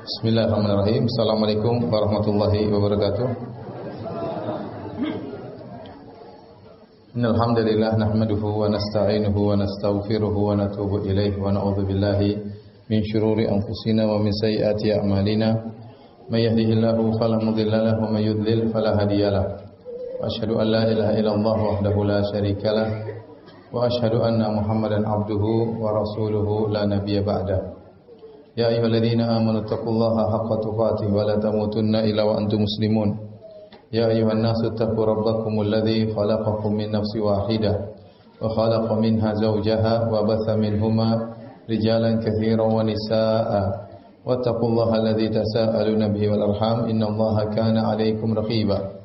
Bismillahirrahmanirrahim. Assalamualaikum warahmatullahi wabarakatuh. Innal hamdalillah nahmaduhu wa nasta'inuhu wa nastaghfiruhu wa natubu ilaihi wa na'udzu billahi min shururi anfusina wa min sayyiati a'malina. May yahdihillahu fala mudilla lahu wa may yudlil fala hadiyalah. Asyhadu an la ilaha illallah wahdahu la syarikalah wa asyhadu anna Muhammadan abduhu wa rasuluhu la nabiyya ba'da. Ya ayyuhalladzina amanu taqullaha haqqa tuqatih wa la tamutunna illa wa antum muslimun. Ya ayyuhan nasu taqu rabbakumul ladzi khalaqakum min nafsin wahidah wa khalaqa minha zawjaha wa batha minhuma rijalan katsiran wa nisaa'a. Wattaqullaha alladzi tasaaluna bihi wal arham innallaha kana 'alaykum raqiba.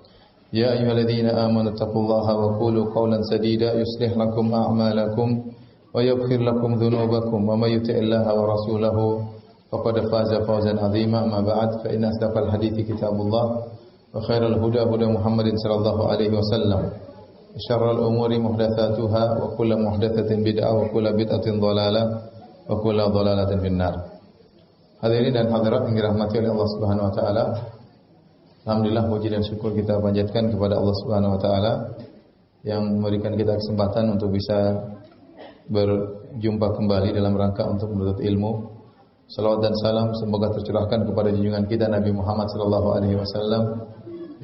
Ya ayyuhalladzina amanu taqullaha wa qulu qawlan sadida yuslih lakum a'malakum wa yaghfir lakum dhunubakum wa may yuti'illaha wa rasulahu faqad faza fawzan 'azima. Amma ba'd, fa inna asdaqal hadithi kitabullah wa khairal huda huda Muhammadin sallallahu alaihi wasallam. Syarrul umuri muhdatsatuha wa kullu muhdatsatin bid'ah wa kullu bid'atin dhalalah wa kullu dhalalatin finnar. Hadirin dan hadirat yang dirahmati oleh Allah Subhanahu wa taala. Alhamdulillah, puji dan syukur kita panjatkan kepada Allah Subhanahu wa taala yang memberikan kita kesempatan untuk bisa berjumpa kembali dalam rangka untuk menuntut ilmu. Salawat dan salam semoga tercurahkan kepada junjungan kita Nabi Muhammad sallallahu alaihi wasallam,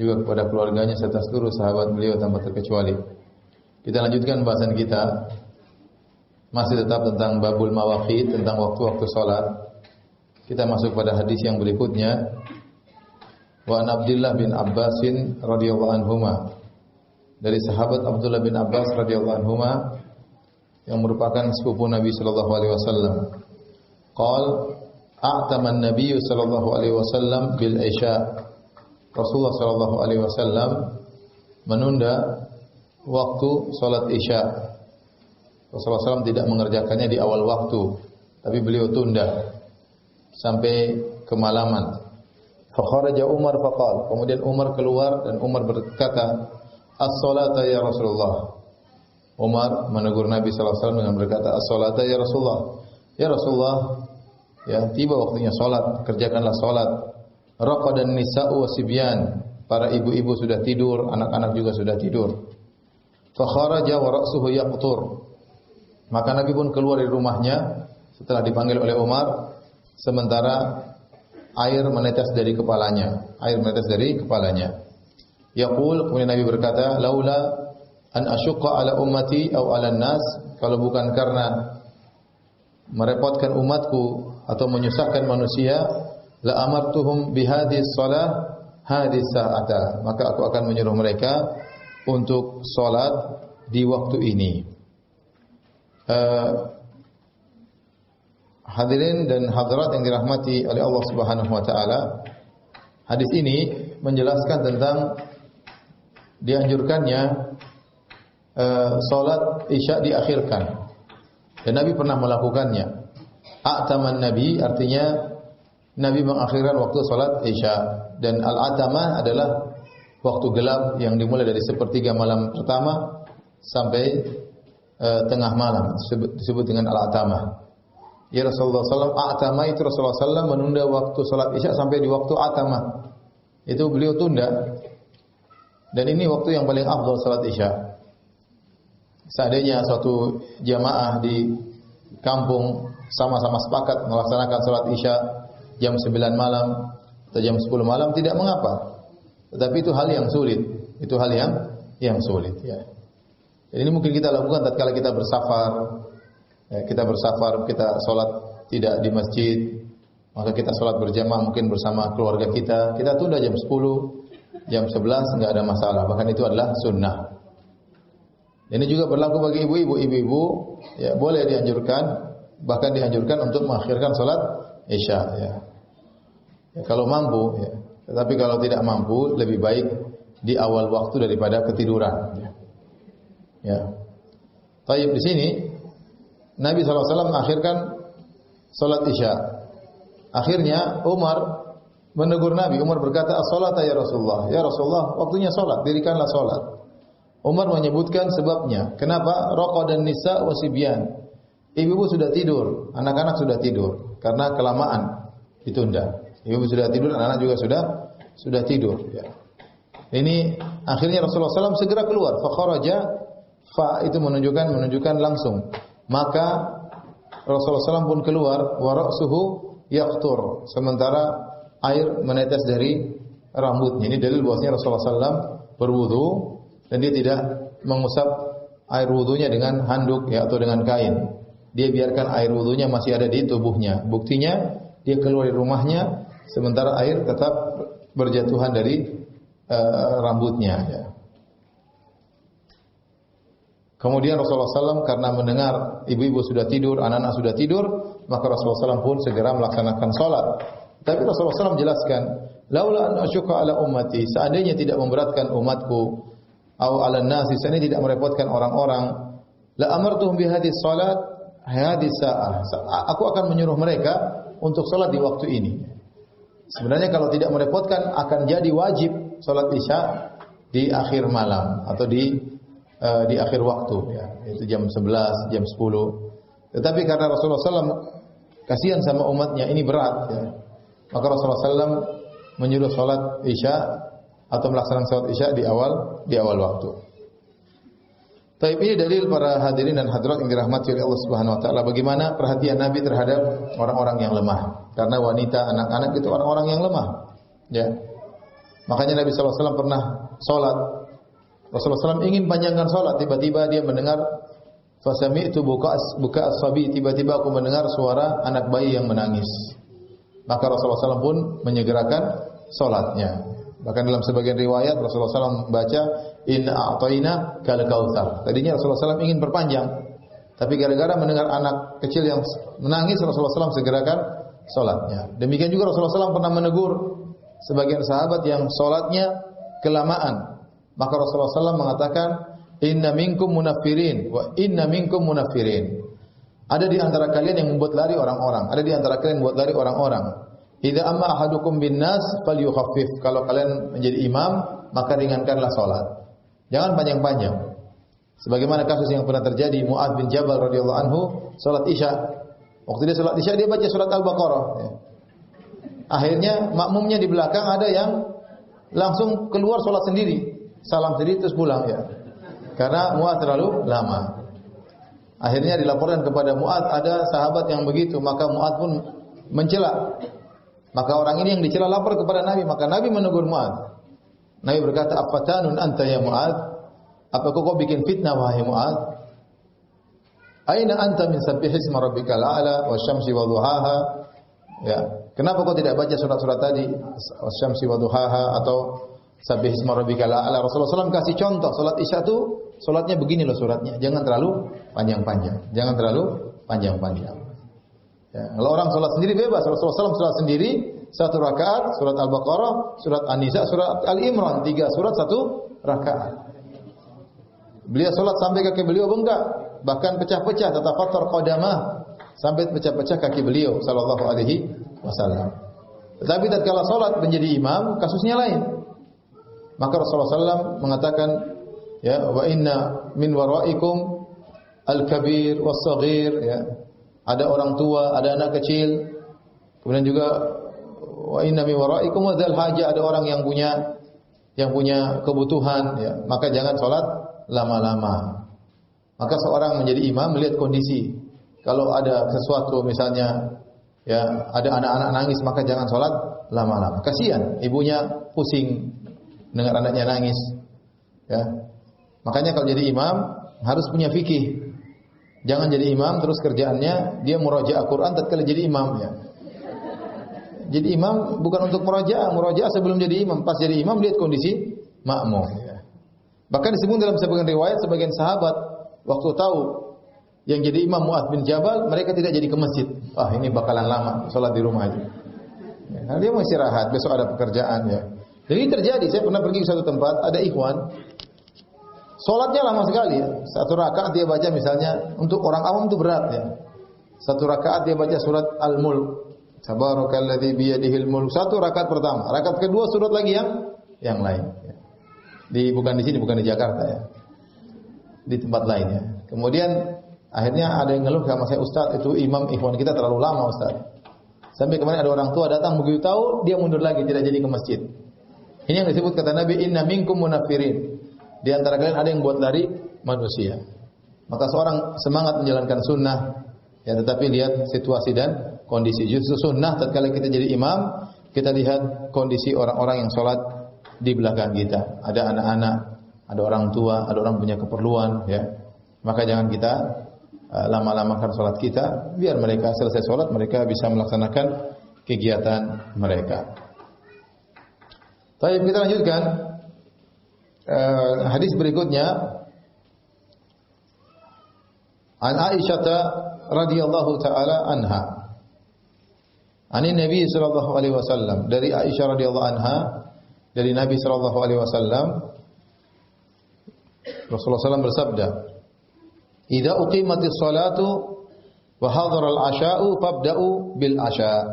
juga kepada keluarganya serta seluruh sahabat beliau tanpa terkecuali. Kita lanjutkan bahasan kita masih tetap tentang babul mawaqit, tentang waktu-waktu salat. Kita masuk pada hadis yang berikutnya. Wa an Abdullah bin Abbasin radhiyallahu anhuma, dari sahabat Abdullah bin Abbas radhiyallahu anhuma yang merupakan sepupu Nabi sallallahu alaihi wasallam. Qal a'tama an-nabiy sallallahu alaihi wasallam bil isya. Rasulullah sallallahu alaihi wasallam menunda waktu salat isya. Rasulullah SAW tidak mengerjakannya di awal waktu, tapi beliau tunda sampai kemalaman. Fa kharaja Umar faqala, kemudian Umar keluar dan Umar berkata, "As-salata ya Rasulullah." Umar menegur Nabi sallallahu alaihi wasallam dengan berkata, "As-salata ya Rasulullah." Ya Rasulullah, ya tiba waktunya salat, kerjakanlah salat. Raqadan nisa'u wasibyan, para ibu-ibu sudah tidur, anak-anak juga sudah tidur. Fa kharaja wa ra'suhu yaqtur. Maka Nabi pun keluar dari rumahnya setelah dipanggil oleh Umar, sementara air menetes dari kepalanya, Yaqul, kemudian Nabi berkata, "Laula an asyqa ala ummati aw ala nas," kalau bukan karena merepotkan umatku atau menyusahkan manusia, la amartuhum bihadhihi shalah hadhihi sa'ata, maka aku akan menyuruh mereka untuk salat di waktu ini. Hadirin dan hadirat yang dirahmati oleh Allah Subhanahu wa taala, hadis ini menjelaskan tentang dianjurkannya salat Isya diakhirkan. Dan Nabi pernah melakukannya. A'taman Nabi artinya Nabi mengakhirkan waktu salat Isya, dan al-atamah adalah waktu gelap yang dimulai dari sepertiga malam pertama sampai tengah malam, disebut dengan al-atamah. Ya Rasulullah SAW, a'tamah itu Rasulullah SAW menunda waktu salat Isya sampai di waktu atamah. Itu beliau tunda. Dan ini waktu yang paling afdal salat Isya. Seandainya suatu jamaah di kampung sama-sama sepakat melaksanakan salat Isya jam 9 malam atau jam 10 malam tidak mengapa. Tetapi itu hal yang sulit. Itu hal yang sulit, ya. Dan ini mungkin kita lakukan tatkala kita bersafar. Ya, kita salat tidak di masjid, maka kita salat berjamaah mungkin bersama keluarga kita. Kita tunda jam 10, jam 11 enggak ada masalah. Bahkan itu adalah sunnah. Ini juga berlaku bagi ibu-ibu, ya boleh dianjurkan, bahkan dianjurkan untuk mengakhirkan salat Isya, ya. Ya, kalau mampu, ya. Tetapi kalau tidak mampu, lebih baik di awal waktu daripada ketiduran, ya. Ya. Taib, di sini Nabi SAW mengakhirkan salat Isya. Akhirnya Umar menegur Nabi. Umar berkata, "As-salata ya Rasulullah." Ya Rasulullah, waktunya salat, dirikanlah salat. Umar menyebutkan sebabnya. Kenapa? Raqadan nisa wasibyan. Ibu-ibu sudah tidur, anak-anak sudah tidur karena kelamaan ditunda. Ibu sudah tidur, anak-anak juga sudah tidur. Ya. Ini akhirnya Rasulullah SAW segera keluar. Fakharaja, fa itu menunjukkan langsung. Maka Rasulullah SAW pun keluar. Wa ra'suhu yaqtur. Sementara air menetes dari rambutnya. Ini dalil bahwasanya Rasulullah SAW berwudu dan dia tidak mengusap air wudunya dengan handuk ya atau dengan kain. Dia biarkan air wudunya masih ada di tubuhnya. Buktinya dia keluar dari rumahnya sementara air tetap berjatuhan dari rambutnya. Ya. Kemudian Rasulullah SAW karena mendengar ibu-ibu sudah tidur, anak-anak sudah tidur, maka Rasulullah SAW pun segera melaksanakan sholat. Tapi Rasulullah SAW menjelaskan, laula an asyqa ala ummati, seandainya tidak memberatkan umatku, atau ala nasi, seandainya tidak merepotkan orang-orang, la amartuhum bi hadhihi salat hadhihi sa'ah. Aku akan menyuruh mereka untuk sholat di waktu ini. Sebenarnya kalau tidak merepotkan akan jadi wajib sholat isya di akhir malam atau di akhir waktu, ya, itu jam 11, jam 10. Tetapi karena Rasulullah SAW kasihan sama umatnya, ini berat, ya, maka Rasulullah SAW menyuruh sholat isya atau melaksanakan sholat isya di awal waktu. Tapi ini dalil para hadirin dan hadirat yang dirahmati oleh Allah Subhanahu Wa Taala. Bagaimana perhatian Nabi terhadap orang-orang yang lemah? Karena wanita, anak-anak itu orang-orang yang lemah. Ya, makanya Nabi SAW pernah sholat. Rasulullah SAW ingin panjangkan sholat. Tiba-tiba dia mendengar fasami'tu buka as-sabi. Tiba-tiba aku mendengar suara anak bayi yang menangis. Maka Rasulullah SAW pun menyegerakan sholatnya. Bahkan dalam sebagian riwayat Rasulullah SAW membaca inna a'tayna kal kautsar. Tadinya Rasulullah SAW ingin perpanjang, tapi gara-gara mendengar anak kecil yang menangis, Rasulullah SAW segerakan sholatnya. Demikian juga Rasulullah SAW pernah menegur sebagian sahabat yang sholatnya kelamaan. Maka Rasulullah SAW mengatakan inna minkum munafirin wa inna minkum munafirin. Ada di antara kalian yang membuat lari orang-orang. Ada di antara kalian yang membuat lari orang-orang. Idza amma ahadukum bin nas falyukhaffif. Kalau kalian menjadi imam, maka ringankanlah salat. Jangan panjang-panjang. Sebagaimana kasus yang pernah terjadi Mu'adz bin Jabal radhiyallahu anhu salat Isya. Waktu dia salat Isya dia baca surat Al-Baqarah. Akhirnya makmumnya di belakang ada yang langsung keluar salat sendiri, salam sendiri terus pulang ya. Karena Mu'adz terlalu lama. Akhirnya dilaporkan kepada Mu'adz ada sahabat yang begitu, maka Mu'adz pun mencela. Maka orang ini yang dicela lapor kepada Nabi, maka Nabi menegur Mu'adz. Nabi berkata, "Afatanun anta ya Mu'adz? Apakah kau bikin fitnah wahai Mu'adz? Aina anta min sabbihisma rabbikal a'la wasyamsi wadhuhaha?" Ya, kenapa kau tidak baca surat-surat tadi, wasyamsi wadhuhaha atau sabbihisma rabbikal a'la? Rasulullah SAW kasih contoh, salat Isya itu salatnya begini loh suratnya, jangan terlalu panjang-panjang. Jangan terlalu panjang-panjang. Ya, kalau orang sholat sendiri bebas. Rasulullah SAW sholat sendiri 1 rakaat, surat Al-Baqarah, surat An-Nisa, surat Al-Imran, 3 surat 1 rakaat. Beliau sholat sampai kaki beliau bengkak, bahkan pecah-pecah, tatafattar qadamah, sampai pecah-pecah kaki beliau sallallahu alaihi wasallam. Tetapi tatkala sholat menjadi imam, kasusnya lain. Maka Rasulullah SAW mengatakan, ya, wa inna min waraikum al-kabir was-saghir, ya. Ada orang tua, ada anak kecil. Kemudian juga wa inna min waraikum wadzal haja, ada orang yang punya kebutuhan, ya. Maka jangan salat lama-lama. Maka seorang menjadi imam melihat kondisi. Kalau ada sesuatu misalnya ya, ada anak-anak nangis, maka jangan salat lama-lama. Kasihan ibunya pusing dengar anaknya nangis. Ya. Makanya kalau jadi imam harus punya fikih. Jangan jadi imam terus kerjaannya dia murajaah Quran tatkala jadi imam ya. Jadi imam bukan untuk murajaah sebelum jadi imam, pas jadi imam lihat kondisi makmum ya. Bahkan disebut dalam sebagian riwayat sebagian sahabat waktu tahu yang jadi imam Mu'adz bin Jabal, mereka tidak jadi ke masjid. Ah, ini bakalan lama, salat di rumah aja. Ya, nah dia mau istirahat, besok ada pekerjaan ya. Jadi terjadi, saya pernah pergi ke suatu tempat, ada ikhwan salatnya lama sekali ya. 1 rakaat dia baca misalnya, untuk orang awam itu berat ya. 1 rakaat dia baca surat Al-Mulk. Tabarakalladzi biyadihil mulk. 1 rakaat pertama. Rakaat kedua surat lagi yang lain ya. Bukan di sini, bukan di Jakarta ya. Di tempat lain ya. Kemudian akhirnya ada yang ngeluh sama saya, "Ustaz, itu imam ikhwan kita terlalu lama, Ustaz. Sampai kemarin ada orang tua datang, begitu tahu dia mundur lagi, tidak jadi ke masjid. Ini yang disebut kata Nabi, inna minkum munafirin. Di antara kalian ada yang buat lari manusia. Maka seorang semangat menjalankan sunnah, ya, tetapi lihat situasi dan kondisi. Justru sunnah tatkala kita jadi imam, kita lihat kondisi orang-orang yang sholat di belakang kita. Ada anak-anak, ada orang tua, ada orang punya keperluan, ya. Maka jangan kita lama-lamakan sholat kita, biar mereka selesai sholat, mereka bisa melaksanakan kegiatan mereka. Baik, kita lanjutkan hadis berikutnya. An Aisyah radhiyallahu taala anha. Ani Nabi sallallahu alaihi wasallam, dari Aisyah radhiyallahu anha, dari Nabi sallallahu alaihi wasallam, Rasulullah SAW bersabda, "Idza uqimatis salatu wa hadara al-'asha'u fabda'u bil 'asha'."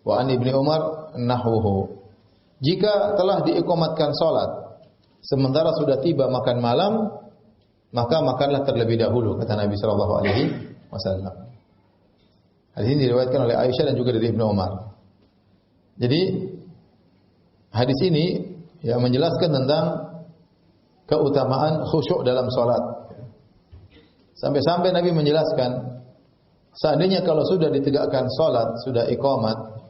Wa an Ibnu Umar nahwuhu. Jika telah diiqamatkan salat, sementara sudah tiba makan malam, maka makanlah terlebih dahulu, kata Nabi sallallahu alaihi wasallam. Hadis ini diriwayatkan oleh Aisyah dan juga dari Ibnu Umar. Jadi hadis ini ya menjelaskan tentang keutamaan khusyuk dalam salat. Sampai-sampai Nabi menjelaskan, seandainya kalau sudah ditegakkan salat, sudah iqamat,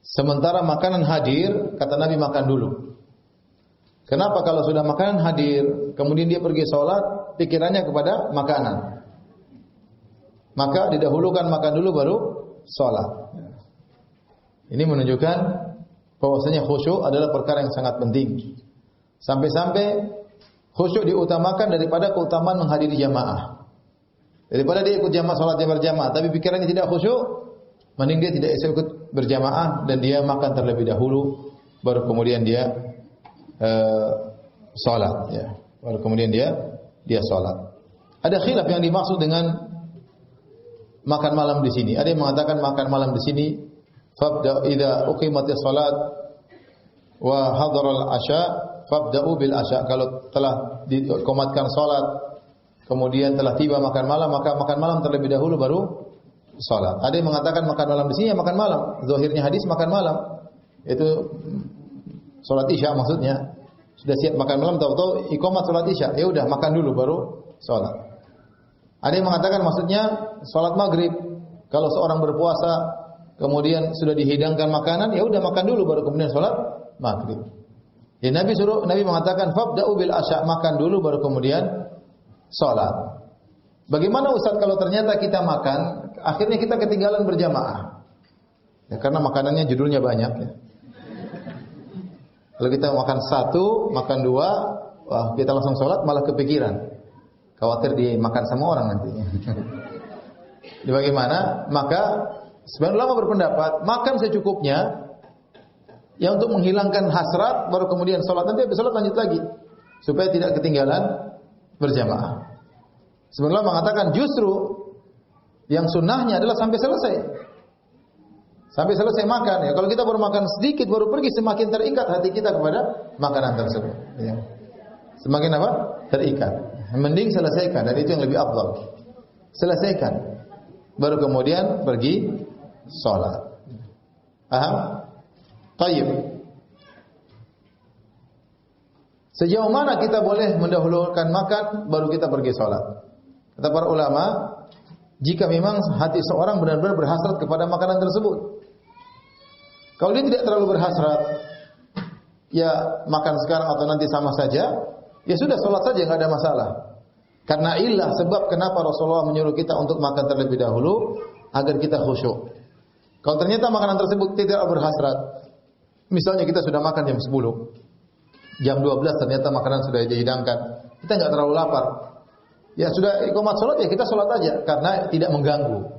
sementara makanan hadir, kata Nabi makan dulu. Kenapa kalau sudah makanan hadir, kemudian dia pergi salat, pikirannya kepada makanan? Maka didahulukan makan dulu baru salat. Ini menunjukkan bahwasanya khusyuk adalah perkara yang sangat penting. Sampai-sampai khusyuk diutamakan daripada keutamaan menghadiri jamaah. Daripada dia ikut jamaah salat berjamaah, tapi pikirannya tidak khusyuk, mending dia tidak ikut berjamaah dan dia makan terlebih dahulu, baru kemudian dia salat. Ya. Baru kemudian dia salat. Ada khilaf yang dimaksud dengan makan malam di sini. Ada yang mengatakan makan malam di sini fabda idza uqimatis salat wa hadaral asya fabda'u bil asya. Kalau telah diqamatkan salat, kemudian telah tiba makan malam, maka makan malam terlebih dahulu baru salat. Ada yang mengatakan makan malam di sini ya makan malam. Zahirnya hadis makan malam. Itu salat Isya maksudnya. Sudah siap makan malam, tahu-tahu iqamat salat Isya. Ya udah makan dulu baru salat. Ada yang mengatakan maksudnya salat maghrib. Kalau seorang berpuasa kemudian sudah dihidangkan makanan, ya udah makan dulu baru kemudian salat maghrib. Ya, Nabi mengatakan fabda'u bil asya, makan dulu baru kemudian salat. Bagaimana Ustaz kalau ternyata kita makan, akhirnya kita ketinggalan berjamaah? Ya, karena makanannya judulnya banyak ya. Kalau kita makan satu, makan dua, wah, kita langsung salat malah kepikiran. Khawatir dimakan sama orang nanti. Jadi bagaimana? Maka sebagian ulama berpendapat makan secukupnya, ya untuk menghilangkan hasrat, baru kemudian salat, nanti habis salat lanjut lagi supaya tidak ketinggalan berjamaah. Sebagian ulama mengatakan justru yang sunnahnya adalah sampai selesai. Sampai selesai makan ya. Kalau kita baru makan sedikit baru pergi, semakin terikat hati kita kepada makanan tersebut. Ya. Semakin apa? Terikat. Mending selesaikan, dan itu yang lebih afdal. Selesaikan, baru kemudian pergi sholat. Paham? Tayyib. Sejauh mana kita boleh mendahulukan makan, baru kita pergi sholat? Kata para ulama, jika memang hati seorang benar-benar berhasrat kepada makanan tersebut. Kalau dia tidak terlalu berhasrat, ya makan sekarang atau nanti sama saja, ya sudah sholat saja, nggak ada masalah. Karena ilah sebab kenapa Rasulullah menyuruh kita untuk makan terlebih dahulu agar kita khusyuk. Kalau ternyata makanan tersebut tidak berhasrat, misalnya kita sudah makan jam 10, jam 12 ternyata makanan sudah dihidangkan, kita nggak terlalu lapar. Ya sudah iqamat sholat ya kita sholat aja karena tidak mengganggu.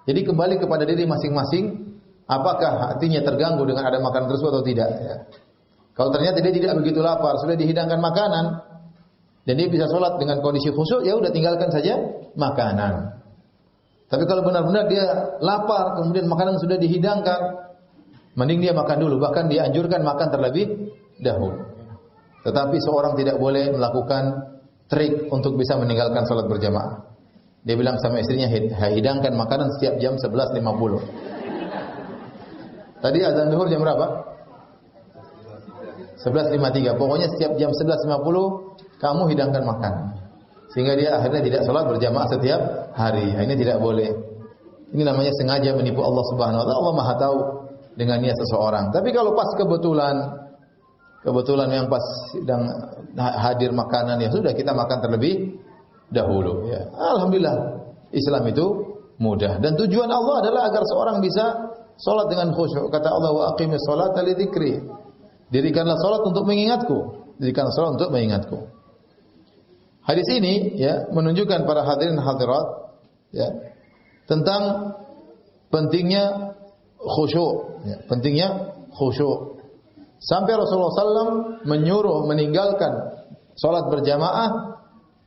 Jadi kembali kepada diri masing-masing, apakah hatinya terganggu dengan ada makanan tersebut atau tidak. Ya. Kalau ternyata dia tidak begitu lapar, sudah dihidangkan makanan, dan dia bisa sholat dengan kondisi khusyuk, ya udah tinggalkan saja makanan. Tapi kalau benar-benar dia lapar, kemudian makanan sudah dihidangkan, mending dia makan dulu. Bahkan dia anjurkan makan terlebih dahulu. Tetapi seorang tidak boleh melakukan trik untuk bisa meninggalkan sholat berjamaah. Dia bilang sama istrinya, hidangkan makanan setiap jam 11.50. Tadi azan zuhur jam berapa? 11.53. Pokoknya setiap jam 11.50 kamu hidangkan makanan. Sehingga dia akhirnya tidak sholat berjamaah setiap hari. Ini tidak boleh. Ini namanya sengaja menipu Allah Subhanahu wa taala. Allah Maha tahu dengan niat seseorang. Tapi kalau pas kebetulan yang pas sedang hadir makanan, ya sudah kita makan terlebih dahulu ya. Alhamdulillah Islam itu mudah dan tujuan Allah adalah agar seorang bisa salat dengan khusyuk. Kata Allah, wa aqimis salata li dzikri. Dirikanlah salat untuk mengingatku. Dirikanlah salat untuk mengingatku. Hadis ini ya menunjukkan para hadirin hadirat ya tentang pentingnya khusyuk ya, pentingnya khusyuk. Sampai Rasulullah SAW menyuruh meninggalkan salat berjamaah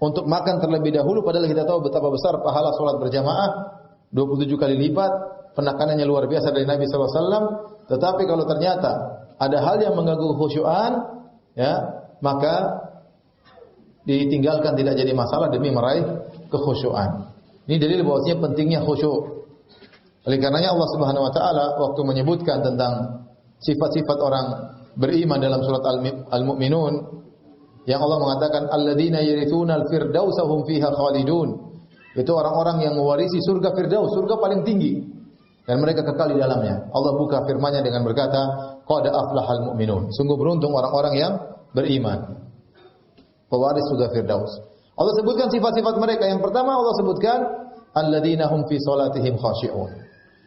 untuk makan terlebih dahulu, padahal kita tahu betapa besar pahala salat berjamaah, 27 kali lipat, penekanannya luar biasa dari Nabi SAW. Tetapi kalau ternyata ada hal yang mengganggu khusyuan, ya, maka ditinggalkan tidak jadi masalah demi meraih kekhusyuan. Ini dalil bahwasanya pentingnya khusyuk. Oleh karenanya Allah Subhanahu wa taala waktu menyebutkan tentang sifat-sifat orang beriman dalam surat Al-Mu'minun yang Allah mengatakan alladzina yarithuna al-firdausa hum fiha khalidun. Itu orang-orang yang mewarisi surga Firdaus, surga paling tinggi, dan mereka kekal di dalamnya. Allah buka firman-Nya dengan berkata, qad aflahal mu'minun. Sungguh beruntung orang-orang yang beriman. Pewaris surga Firdaus. Allah sebutkan sifat-sifat mereka. Yang pertama Allah sebutkan alladzina hum fi salatihim khashi'un.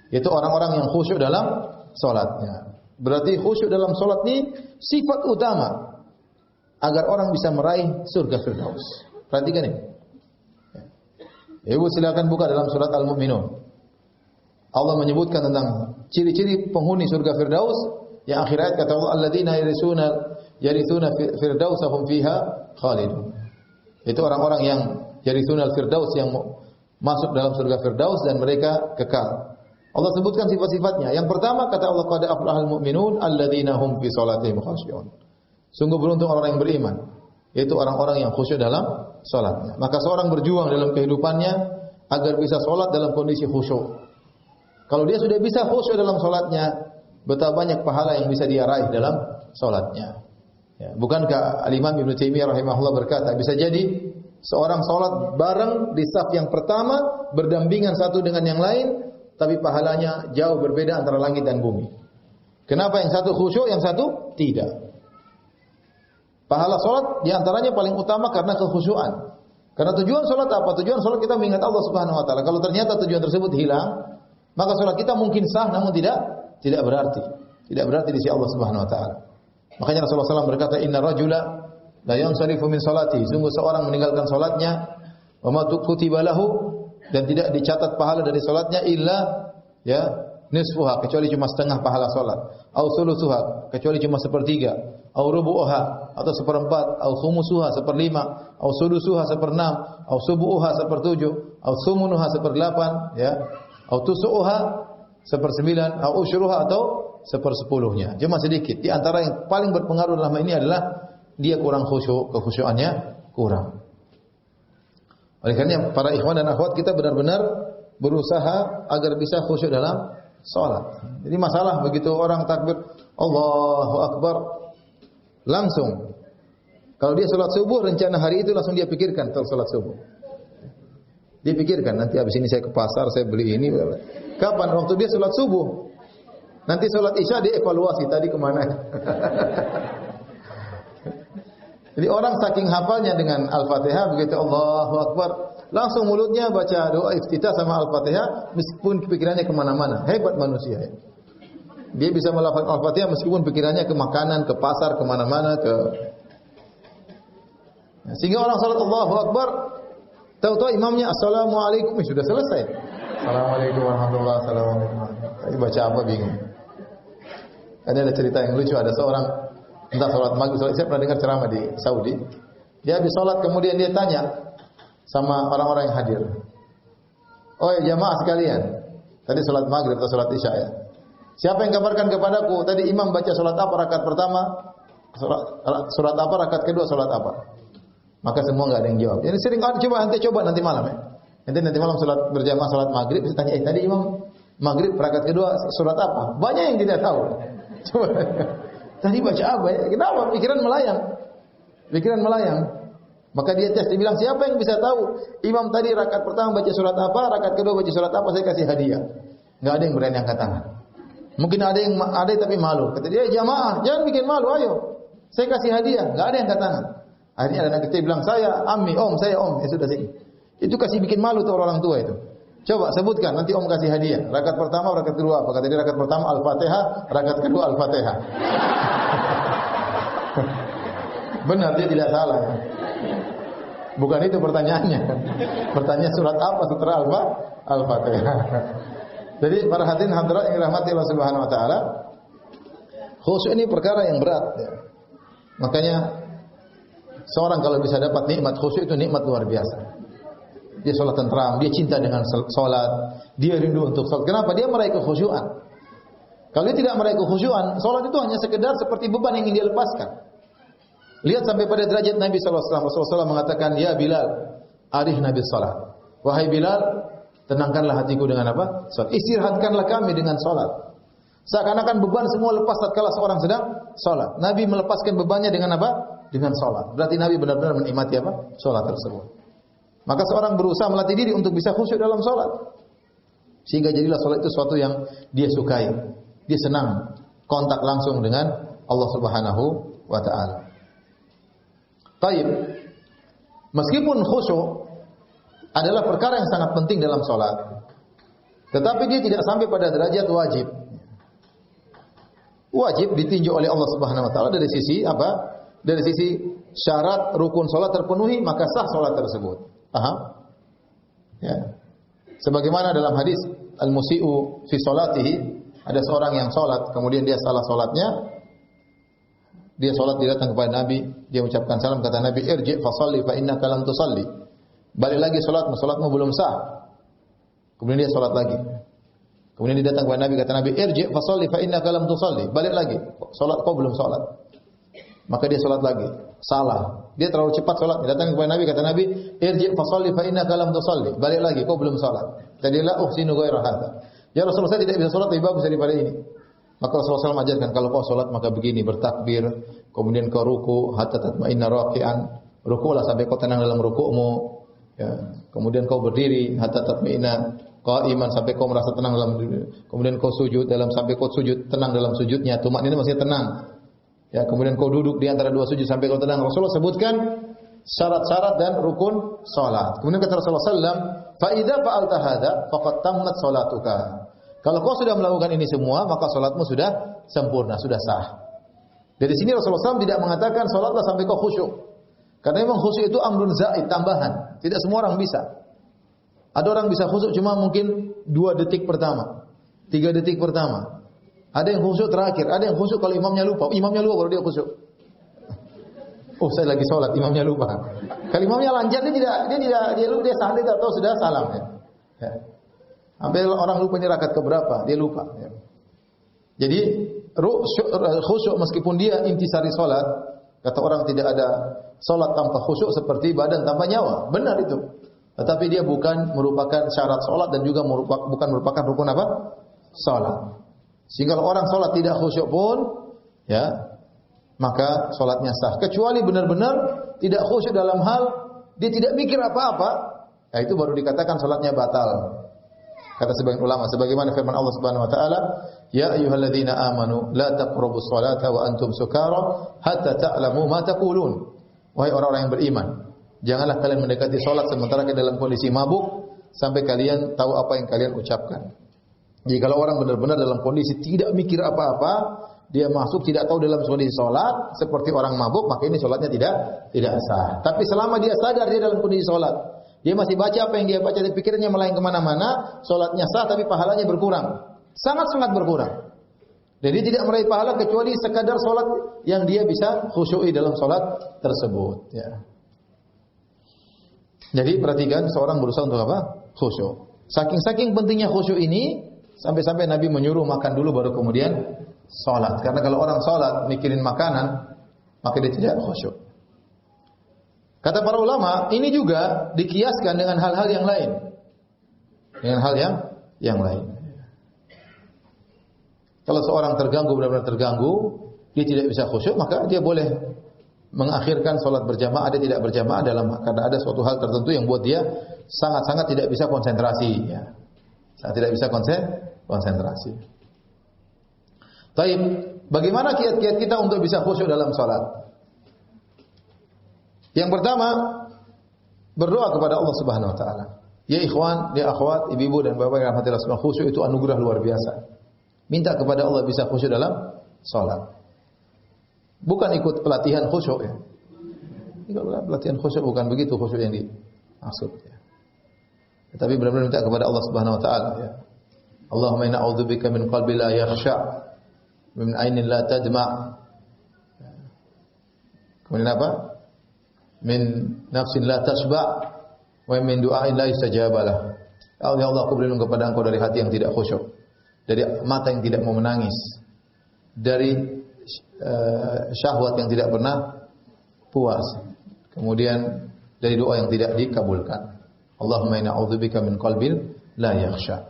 Itu orang-orang yang khusyuk dalam salatnya. Berarti khusyuk dalam salat ini sifat utama agar orang bisa meraih surga Firdaus. Perhatikan ini. Ibu silakan buka dalam surat Al-Mu'minun. Allah menyebutkan tentang ciri-ciri penghuni surga Firdaus. Yang akhir ayat kata Allah alladzina yarithuna firdausahum fiha khalidun. Itu orang-orang yang yarithuna al-firdaus, yang masuk dalam surga Firdaus dan mereka kekal. Allah sebutkan sifat-sifatnya. Yang pertama kata Allah qad aflahal mu'minun alladzina hum fi salatihim khashi'un. Sungguh beruntung orang yang beriman, yaitu orang-orang yang khusyuk dalam salatnya. Maka seorang berjuang dalam kehidupannya agar bisa salat dalam kondisi khusyuk. Kalau dia sudah bisa khusyuk dalam salatnya, betapa banyak pahala yang bisa dia raih dalam salatnya. Ya, bukankah Al-Imam Ibnu Taimiyah rahimahullah berkata, bisa jadi seorang salat bareng di saf yang pertama berdampingan satu dengan yang lain, tapi pahalanya jauh berbeda antara langit dan bumi. Kenapa yang satu khusyuk, yang satu tidak? Pahala salat di antaranya paling utama karena kekhusyuan. Karena tujuan salat apa? Tujuan salat kita mengingat Allah Subhanahu wa taala. Kalau ternyata tujuan tersebut hilang, maka salat kita mungkin sah namun tidak berarti. Tidak berarti di sisi Allah Subhanahu wa taala. Makanya Rasulullah SAW berkata, "Inna rajula la yansarifu min salati." Sungguh seorang meninggalkan salatnya, wa ma kutiba lahu, dan tidak dicatat pahala dari salatnya illa ya nisfuha, kecuali cuma setengah pahala salat, au sulusuha, kecuali cuma sepertiga, au rubu'uha, atau seperempat, au khumusuha, seperlima, au sudusuha, seperenam, au subu'uha, sepertujuh, au sumunuha, seperdelapan, ya, au tusu'uha, sepersembilan, au usyruha, atau sepersepuluhnya. Cuma sedikit. Di antara yang paling berpengaruh dalam ini adalah dia kurang khusyuk, kekhusyuannya kurang. Oleh karena para ikhwan dan akhwat, kita benar-benar berusaha agar bisa khusyuk dalam salat. Jadi masalah begitu orang takbir Allahu Akbar, langsung kalau dia salat subuh, rencana hari itu langsung dia pikirkan tentang salat subuh. Dia pikirkan, nanti habis ini saya ke pasar, saya beli ini. Kapan? Waktu dia salat subuh. Nanti salat Isya dia evaluasi tadi kemana. Jadi orang saking hafalnya dengan Al-Fatihah, begitu Allahu Akbar, langsung mulutnya baca doa iftitah sama Al-Fatihah meskipun pikirannya kemana-mana. Hebat manusia. Dia bisa melafalkan Al-Fatihah meskipun pikirannya ke makanan, ke pasar, kemana-mana. Sehingga orang salat Allahu Akbar, tahu-tahu imamnya Assalamualaikum, sudah selesai. Assalamualaikum warahmatullahi wabarakatuh. Tadi baca apa bingung. Ada cerita yang lucu, ada seorang entah salat maghrib, saya pernah dengar ceramah di Saudi. Dia habis salat kemudian dia tanya sama orang-orang yang hadir. Oh ya jamaah sekalian, tadi salat maghrib atau salat Isya ya. Siapa yang kabarkan kepadaku tadi imam baca salat apa rakaat pertama, surat apa rakaat kedua, salat apa? Maka semua enggak ada yang jawab. Jadi sering coba nanti malam ya. Nanti malam salat berjamaah salat maghrib, bisa tanya, tadi imam maghrib rakaat kedua surat apa? Banyak yang tidak tahu. Coba, tadi baca apa ya? Kenapa? Pikiran melayang. Maka dia tes, dia bilang, siapa yang bisa tahu imam tadi rakaat pertama baca surat apa, rakaat kedua baca surat apa, saya kasih hadiah. Enggak ada yang berani angkat tangan. Mungkin ada tapi malu. Kata dia, jamaah, jangan bikin malu, ayo. Saya kasih hadiah. Enggak ada yang angkat tangan. Akhirnya ada anak kecil bilang, saya ammi, om, saya om. Ya sudah sini. Itu kasih bikin malu tuh orang tua itu. Coba sebutkan, nanti om kasih hadiah. Rakaat pertama, rakaat kedua apa? Kata dia, rakaat pertama Al-Fatihah, rakaat kedua Al-Fatihah. Benar, dia tidak salah. Bukan itu pertanyaannya. Pertanyaan surat apa setelah Al-Fatihah. Jadi para hadirin hadirat yang dirahmati Allah Subhanahu wa taala, khusyuk ini perkara yang berat ya. Makanya seorang kalau bisa dapat nikmat khusyuk itu nikmat luar biasa. Dia salat tentram, dia cinta dengan salat, dia rindu untuk salat. Kenapa? Dia meraih kekhusyuan. Kalau dia tidak meraih kekhusyuan, salat itu hanya sekedar seperti beban yang ingin dia lepaskan. Lihat sampai pada derajat Nabi sallallahu alaihi wasallam. Rasulullah SAW mengatakan, "Ya Bilal, arihna bis salat." Wahai Bilal, tenangkanlah hatiku dengan apa? Salat. Istirahatkanlah kami dengan salat. Seakan-akan beban semua lepas tatkala seorang sedang salat. Nabi melepaskan bebannya dengan apa? Dengan salat. Berarti Nabi benar-benar menikmati apa? Salat tersebut. Maka seorang berusaha melatih diri untuk bisa khusyuk dalam salat. Sehingga jadilah salat itu sesuatu yang dia sukai. Dia senang kontak langsung dengan Allah Subhanahu wa taala. Taib. Meskipun khusyuk adalah perkara yang sangat penting dalam salat, tetapi dia tidak sampai pada derajat wajib. Wajib ditinjau oleh Allah Subhanahu wa taala dari sisi apa? Dari sisi syarat rukun salat terpenuhi, maka sah salat tersebut. Paham? Ya. Sebagaimana dalam hadis al-musii'u fi salatihi, ada seorang yang salat kemudian dia salah salatnya. Dia salat, dia datang kepada Nabi, dia ucapkan salam, kata Nabi, "Irji' fa shalli fa innaka lam tusalli." Balik lagi salatmu belum sah. Kemudian dia salat lagi. Kemudian dia datang kepada Nabi, kata Nabi, "Irji' fa shalli fa innaka lam tusalli." Balik lagi, salat kau belum salat. Maka dia salat lagi. Salah. Dia terlalu cepat salat. Dia datang kepada Nabi, kata Nabi, "Irji' fa shalli fa innaka lam tusalli." Balik lagi, kau belum salat. Tadi la uhsinu ghaira hadza. Ya Rasulullah, saya tidak bisa salat lebih bagus daripada ini. Maka Rasulullah SAW ajarkan, kalau kau salat maka begini, bertakbir, kemudian kau ruku, hatta tatma'inna raki'an, rukulah sampai kau tenang dalam rukukmu, ya. Kemudian kau berdiri, hatta tatma'inna qa'iman, sampai kau merasa tenang dalam diri. Kemudian kau sujud, sampai kau sujud tenang dalam sujudnya, tumak ini maksudnya tenang. Ya, kemudian kau duduk di antara dua sujud sampai kau tenang. Rasulullah sebutkan syarat-syarat dan rukun salat. Kemudian kata Rasulullah SAW, fa idza fa'alta hadza faqad tammat salatuka. Kalau kau sudah melakukan ini semua, maka salatmu sudah sempurna, sudah sah. Dari sini Rasulullah SAW tidak mengatakan salatlah sampai kau khusyuk. Karena memang khusyuk itu amrun zaid, tambahan. Tidak semua orang bisa. Ada orang bisa khusyuk cuma mungkin 2 detik pertama, 3 detik pertama. Ada yang khusyuk terakhir, ada yang khusyuk kalau imamnya lupa. Imamnya lupa baru dia khusyuk. Oh, saya lagi salat, imamnya lupa. Kalau imamnya lancar dia santai tak tahu sudah salam ya. Ya. Sampai orang lupa ini rakaat keberapa, dia lupa. Ya. Jadi khusyuk meskipun dia intisari salat, kata orang tidak ada salat tanpa khusyuk seperti badan tanpa nyawa. Benar itu. Tetapi dia bukan merupakan syarat salat dan juga bukan merupakan rukun apa? Salat. Sehingga kalau orang salat tidak khusyuk pun, ya, maka salatnya sah. Kecuali benar-benar tidak khusyuk dalam hal dia tidak mikir apa-apa, ya itu baru dikatakan salatnya batal. Kata sebagian ulama, sebagaimana firman Allah Subhanahu wa taala, "Ya ayyuhalladzina amanu la taqrabus salata wa antum sukara hatta ta'lamu ma taqulun." Wahai orang-orang yang beriman, janganlah kalian mendekati salat sementara kalian dalam kondisi mabuk sampai kalian tahu apa yang kalian ucapkan. Jadi kalau orang benar-benar dalam kondisi tidak mikir apa-apa, dia masuk tidak tahu dalam kondisi salat seperti orang mabuk, maka ini salatnya tidak sah. Tapi selama dia sadar dia dalam kondisi salat, dia masih baca apa yang dia baca, dan pikirannya melayang kemana-mana, salatnya sah tapi pahalanya berkurang. Sangat-sangat berkurang. Jadi tidak meraih pahala kecuali sekadar salat yang dia bisa khusyui dalam salat tersebut. Ya. Jadi perhatikan seorang berusaha untuk apa? Khusyuk. Saking pentingnya khusyuk ini, sampai-sampai Nabi menyuruh makan dulu baru kemudian salat. Karena kalau orang salat mikirin makanan, maka dia tidak khusyuk. Kata para ulama, ini juga dikiaskan dengan hal-hal yang lain. dengan hal yang lain. Kalau seorang terganggu, benar-benar terganggu, dia tidak bisa khusyuk, maka dia boleh mengakhirkan sholat berjamaah, dia tidak berjamaah karena ada suatu hal tertentu yang buat dia sangat-sangat tidak bisa konsentrasi. Ya. Sangat tidak bisa konsentrasi. Taib, bagaimana kiat-kiat kita untuk bisa khusyuk dalam sholat? Yang pertama, berdoa kepada Allah Subhanahu Wa Taala. Ya ikhwan, ya akhwat, ibu-ibu dan bapak yang rahmati Allah, khusyuk itu anugerah luar biasa. Minta kepada Allah bisa khusyuk dalam sholat. Bukan ikut pelatihan khusyuk ya. Pelatihan khusyuk bukan begitu khusyuk yang dimaksud ya. Tetapi benar-benar minta kepada Allah Subhanahu Wa Taala ya. Allahumma inna a'udzubika min qalbi la yakhsha, min ainin la tadma'. Kemudian apa? Min nafsin la tashba' wa min du'ain la yustajabalah. Ya Allah, aku berlindung kepada Engkau dari hati yang tidak khusyuk, dari mata yang tidak mau menangis, dari syahwat yang tidak pernah puas, kemudian dari doa yang tidak dikabulkan. Allahumma inna a'udzubika min qalbin la yakhsha.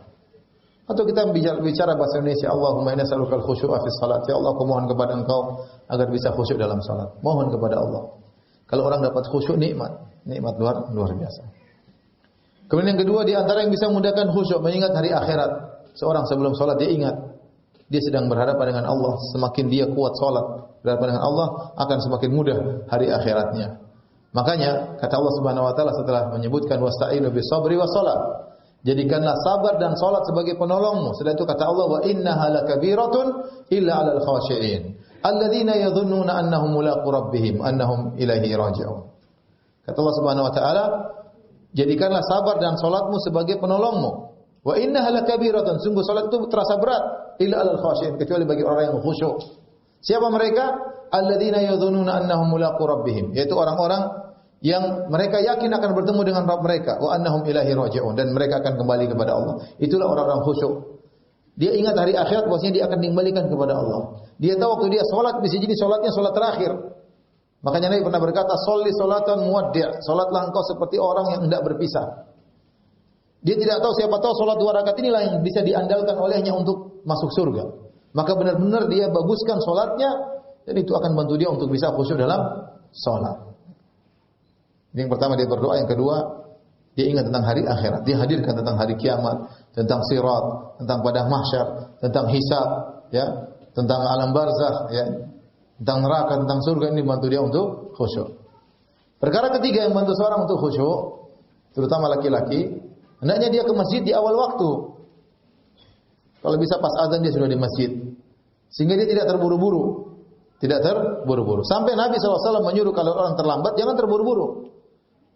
Atau kita bicara bahasa Indonesia, Allahumma inna nas'aluka al-khusyu'a fi shalat. Ya Allah, aku mohon kepada Engkau agar bisa khusyuk dalam salat. Mohon kepada Allah. Kalau orang dapat khusyuk, nikmat luar biasa. Kemudian yang kedua, di antara yang bisa memudahkan khusyuk, mengingat hari akhirat. Seorang sebelum salat dia ingat dia sedang berhadapan dengan Allah. Semakin dia kuat salat berhadapan dengan Allah, akan semakin mudah hari akhiratnya. Makanya kata Allah Subhanahu Wa Taala setelah menyebutkan wasta'inu bis sabri was salat, jadikanlah sabar dan salat sebagai penolongmu. Setelah itu kata Allah, wa innaha lakabiratun illa 'alal khashi'in alladzina yadhunnuna annahum mulaqu rabbihim annahum ilaihi raji'un. Kata Allah Subhanahu Wa Taala, jadikanlah sabar dan salatmu sebagai penolongmu. Wa innaha lakabiratun, sungguh salat itu terasa berat, illa 'alal khashi'in, kecuali bagi orang yang khusyuk. Siapa mereka? Alladzina yadhunnuna annahum mulaqu rabbihim, yaitu orang-orang yang mereka yakin akan bertemu dengan Rabb mereka, wa annahum ilaihi raji'un, dan mereka akan kembali kepada Allah. Itulah orang-orang khusyuk. Dia ingat hari akhirat, bahwasanya dia akan dikembalikan kepada Allah. Dia tahu waktu dia salat bisa jadi salatnya salat terakhir. Makanya Nabi pernah berkata, "Sholli salatan muwaddi'." Salatlah engkau seperti orang yang hendak berpisah. Dia tidak tahu, siapa tahu salat 2 rakaat inilah yang bisa diandalkan olehnya untuk masuk surga. Maka benar-benar dia baguskan salatnya, dan itu akan bantu dia untuk bisa khusyuk dalam salat. Yang pertama dia berdoa, yang kedua dia ingat tentang hari akhirat, dia hadirkan tentang hari kiamat, tentang sirat, tentang padang mahsyar, tentang hisab, ya, tentang alam barzakh, ya, tentang neraka, tentang surga. Ini membantu dia untuk khusyuk. Perkara ketiga yang membantu seorang untuk khusyuk, terutama laki-laki, hendaknya dia ke masjid di awal waktu. Kalau bisa pas azan dia sudah di masjid, sehingga dia tidak terburu-buru. Tidak terburu-buru. Sampai Nabi SAW menyuruh kalau orang terlambat, jangan terburu-buru.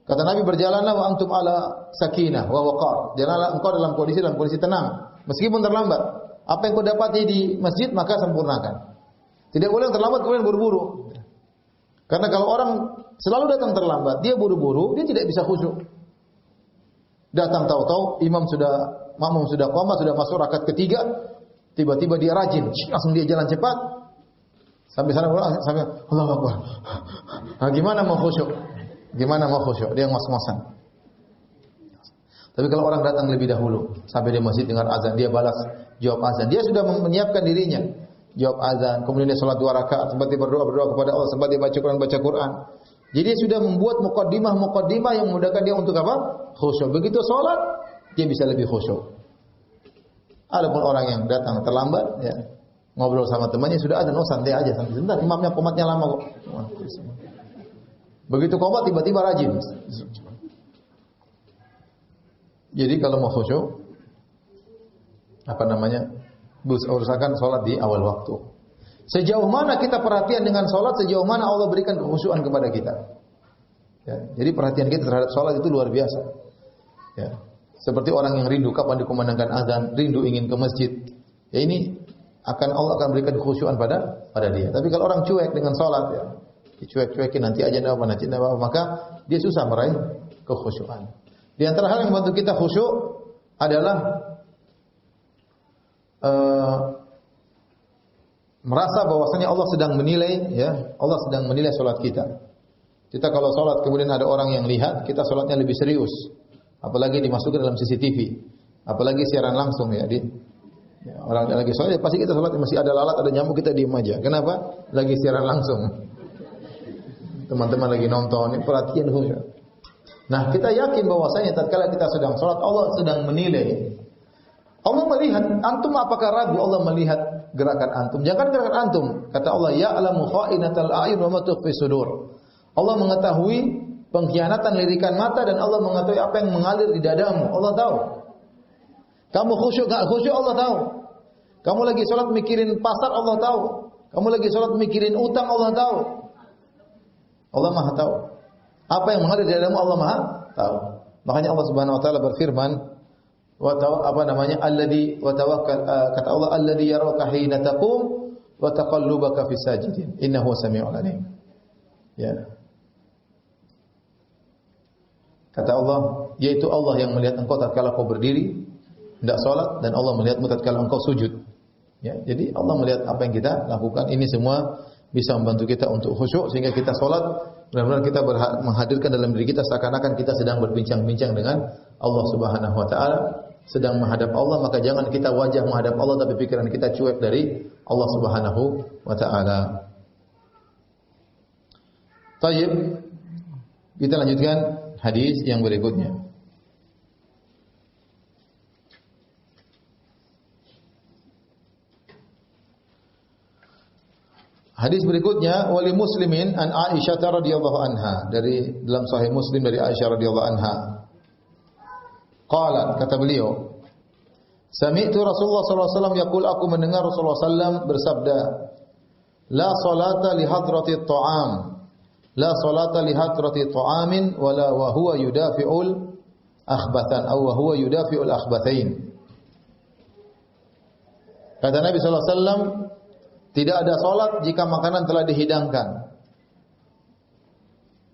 Kata Nabi, berjalanlah wa antum ala sakinah wa waqar. Janganlah engkau dalam kondisi tenang, meskipun terlambat. Apa yang kau dapati di masjid, maka sempurnakan. Tidak boleh terlambat kemudian buru-buru. Karena kalau orang selalu datang terlambat, dia buru-buru, dia tidak bisa khusyuk. Datang tahu-tahu makmum sudah qoma, sudah masuk rakaat ketiga, tiba-tiba dia rajin, langsung dia jalan cepat. Sampai sana sampai Allahu Akbar. Nah, gimana mau khusyuk? Dia ngos-ngosan. Tapi kalau orang datang lebih dahulu, sampai di masjid dengar azan, dia balas jawab azan. Dia sudah menyiapkan dirinya. Jawab azan, kemudian dia salat 2 rakaat, sempat dia berdoa kepada Allah, sempat dia baca Quran. Jadi dia sudah membuat muqaddimah yang memudahkan dia untuk apa? Khusyuk. Begitu salat, dia bisa lebih khusyuk. Adapun orang yang datang terlambat, ya, ngobrol sama temannya sudah azan, santai aja, santai. Sebentar, imamnya qomatnya lama kok. Begitu qomat tiba-tiba rajin. Jadi kalau mau khusyuk, usahakan salat di awal waktu. Sejauh mana kita perhatian dengan salat, sejauh mana Allah berikan kekhusyuan kepada kita. Ya, jadi perhatian kita terhadap salat itu luar biasa. Ya, seperti orang yang rindu kapan dikumandangkan azan, rindu ingin ke masjid. Ya, ini Allah akan berikan kekhusyuan pada dia. Tapi kalau orang cuek dengan salat, ya, dicuek-cuekin nanti aja enggak apa, maka dia susah meraih kekhusyuan. Di antara hal yang membantu kita khusyuk adalah merasa bahwasanya Allah sedang menilai, ya, Allah sedang menilai salat kita. Kita kalau salat kemudian ada orang yang lihat, kita salatnya lebih serius. Apalagi dimasukkan dalam CCTV. Apalagi siaran langsung ya, orang lagi sholat, pasti kita sholat masih ada lalat, ada nyamuk, kita diem aja. Kenapa? Lagi siaran langsung. Teman-teman lagi nonton, perhatian khusyuk. Nah, kita yakin bahwasanya tatkala kita sedang sholat, Allah sedang menilai. Allah melihat antum, apakah ragu Allah melihat gerakan antum? Jangan gerakan antum. Kata Allah, ya'lamu kha'inatal a'yun wa ma tukhfi sudur. Allah mengetahui pengkhianatan lirikan mata dan Allah mengetahui apa yang mengalir di dadamu. Allah tahu. Kamu khusyuk enggak khusyuk, Allah tahu. Kamu lagi sholat mikirin pasar, Allah tahu. Kamu lagi sholat mikirin utang, Allah tahu. Allah Maha tahu. Apa yang mengalir di dadamu, Allah Maha tahu. Makanya Allah Subhanahu wa taala berfirman, alladhi wa tawakkal, kata Allah, alladhi yaraka hina taqum wa taqallubaka fis sajidin innahu samii'un 'alim. Ya. Kata Allah, yaitu Allah yang melihat engkau tatkala kau berdiri hendak salat, dan Allah melihatmu tatkala engkau sujud. Ya, jadi Allah melihat apa yang kita lakukan. Ini semua bisa membantu kita untuk khusyuk sehingga kita salat benar-benar kita menghadirkan dalam diri kita seakan-akan kita sedang berbincang-bincang dengan Allah Subhanahu wa taala, sedang menghadap Allah. Maka jangan kita wajah menghadap Allah tapi pikiran kita cuek dari Allah Subhanahu wa taala. Baik, kita lanjutkan hadis yang berikutnya. Hadis berikutnya, wali muslimin an Aisyah radhiyallahu anha, dari dalam sahih Muslim dari Aisyah radhiyallahu anha. Qalat, kata beliau, sami'tu Rasulullah sallallahu alaihi wasallam yaqul, aku mendengar Rasulullah sallallahu alaihi wasallam bersabda, la salata li hadrati ta'am, la salata li hadrati ta'amin wala wa huwa yudafi'ul akhbathan aw wa huwa yudafi'ul akhbathain. Kata Nabi sallallahu alaihi wasallam, tidak ada salat jika makanan telah dihidangkan.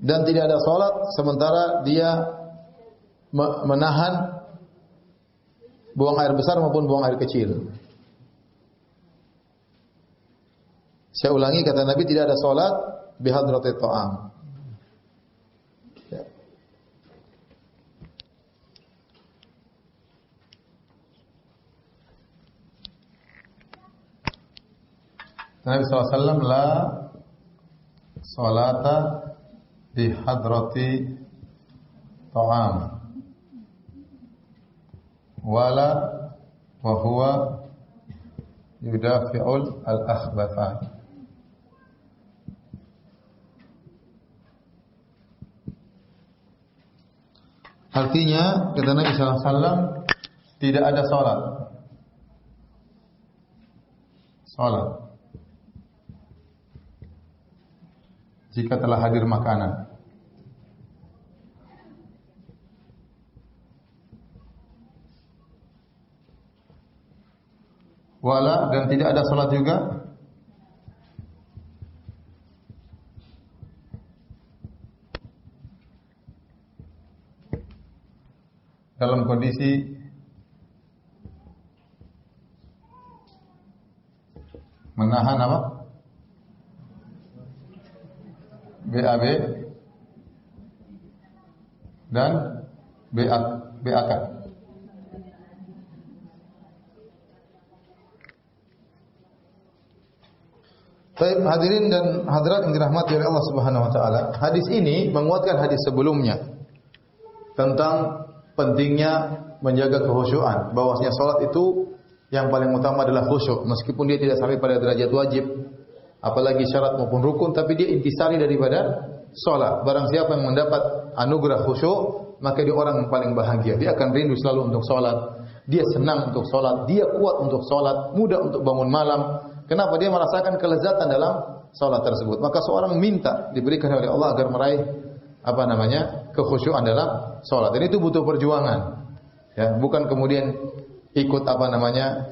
Dan tidak ada salat sementara dia menahan buang air besar maupun buang air kecil. Saya ulangi, kata Nabi, tidak ada salat bihadratit ta'am. Ya. Nabi SAW, la salata di hadrati ta'am wala wa huwa yudafi'ul al-akhbathan. Artinya, kata Nabi SAW, tidak ada salat jika telah hadir makanan. Wala, dan tidak ada salat juga dalam kondisi menahan apa? BAB dan BAK. Baik, hadirin dan hadirat yang dirahmati oleh Allah Subhanahu wa taala. Hadis ini menguatkan hadis sebelumnya tentang pentingnya menjaga kekhusyuan, bahwasanya salat itu yang paling utama adalah khusyuk, meskipun dia tidak sampai pada derajat wajib, apalagi syarat maupun rukun, tapi dia intisari daripada salat. Barang siapa yang mendapat anugerah khusyuk, maka dia orang yang paling bahagia. Dia akan rindu selalu untuk salat. Dia senang untuk salat, dia kuat untuk salat, mudah untuk bangun malam. Kenapa? Dia merasakan kelezatan dalam salat tersebut. Maka seorang minta diberikan oleh Allah agar meraih kekhusyuan dalam salat. Dan itu butuh perjuangan. Ya, bukan kemudian ikut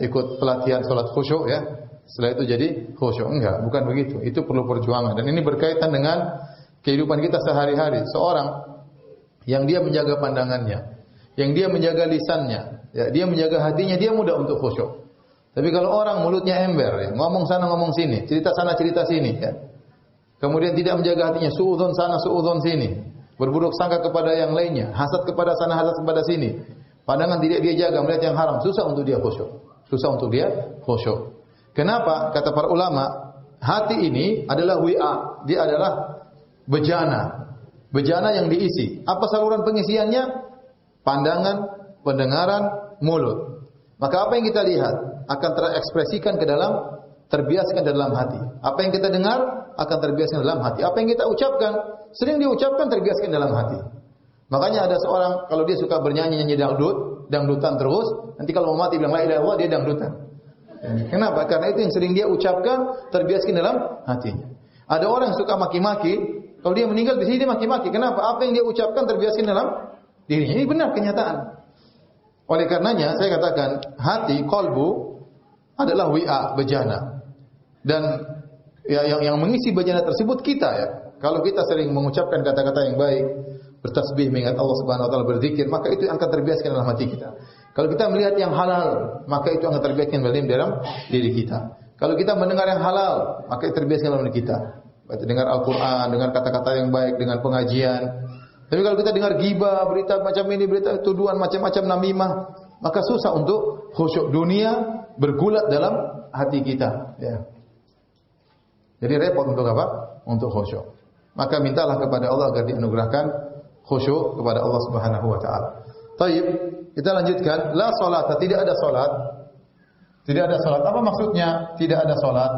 ikut pelatihan salat khusyuk ya. Setelah itu jadi khusyuk. Enggak, bukan begitu. Itu perlu perjuangan. Dan ini berkaitan dengan kehidupan kita sehari-hari. Seorang yang dia menjaga pandangannya, yang dia menjaga lisannya, ya, dia menjaga hatinya, dia mudah untuk khusyuk. Tapi kalau orang mulutnya ember, ya, ngomong sana ngomong sini, cerita sana cerita sini, ya. Kemudian tidak menjaga hatinya, suudzon sana suudzon sini, berburuk sangka kepada yang lainnya, hasad kepada sana hasad kepada sini, Pandangan dia jaga melihat yang haram, susah untuk dia khusyuk. Susah untuk dia khusyuk. Kenapa? Kata para ulama, hati ini adalah wi'a, dia adalah bejana. Bejana yang diisi. Apa saluran pengisiannya? Pandangan, pendengaran, mulut. Maka apa yang kita lihat akan terekspresikan ke dalam, terbiaskan dalam hati. Apa yang kita dengar akan terbiaskan dalam hati. Apa yang kita ucapkan, sering diucapkan terbiaskan dalam hati. Makanya ada seorang kalau dia suka bernyanyi dangdutan terus, nanti kalau mau mati bilang la ilaha illallah, dia dangdutan. Kenapa? Karena itu yang sering dia ucapkan terbiaskan dalam hatinya. Ada orang yang suka maki-maki, kalau dia meninggal di sini dia maki-maki. Kenapa? Apa yang dia ucapkan terbiaskan dalam dirinya. Ini benar kenyataan. Oleh karenanya saya katakan hati, qalbu adalah wi'a, bejana. Dan yang mengisi bejana tersebut kita ya. Kalau kita sering mengucapkan kata-kata yang baik, bertasbih mengingat Allah Subhanahu wa taala, berzikir, maka itu akan terbiaskan dalam hati kita. Kalau kita melihat yang halal, maka itu akan terbiaskan dalam diri kita. Kalau kita mendengar yang halal, maka itu terbiaskan dalam diri kita. Dengar Al-Qur'an, dengar kata-kata yang baik, dengan pengajian. Tapi kalau kita dengar ghibah, berita macam ini, berita tuduhan macam-macam namimah, maka susah untuk khusyuk. Dunia bergulat dalam hati kita, ya. Jadi repot untuk apa? Untuk khusyuk. Maka mintalah kepada Allah agar dianugerahkan khusyuk kepada Allah Subhanahu wa taala. Baik, kita lanjutkan. La salat, tidak ada salat. Tidak ada salat. Apa maksudnya tidak ada salat?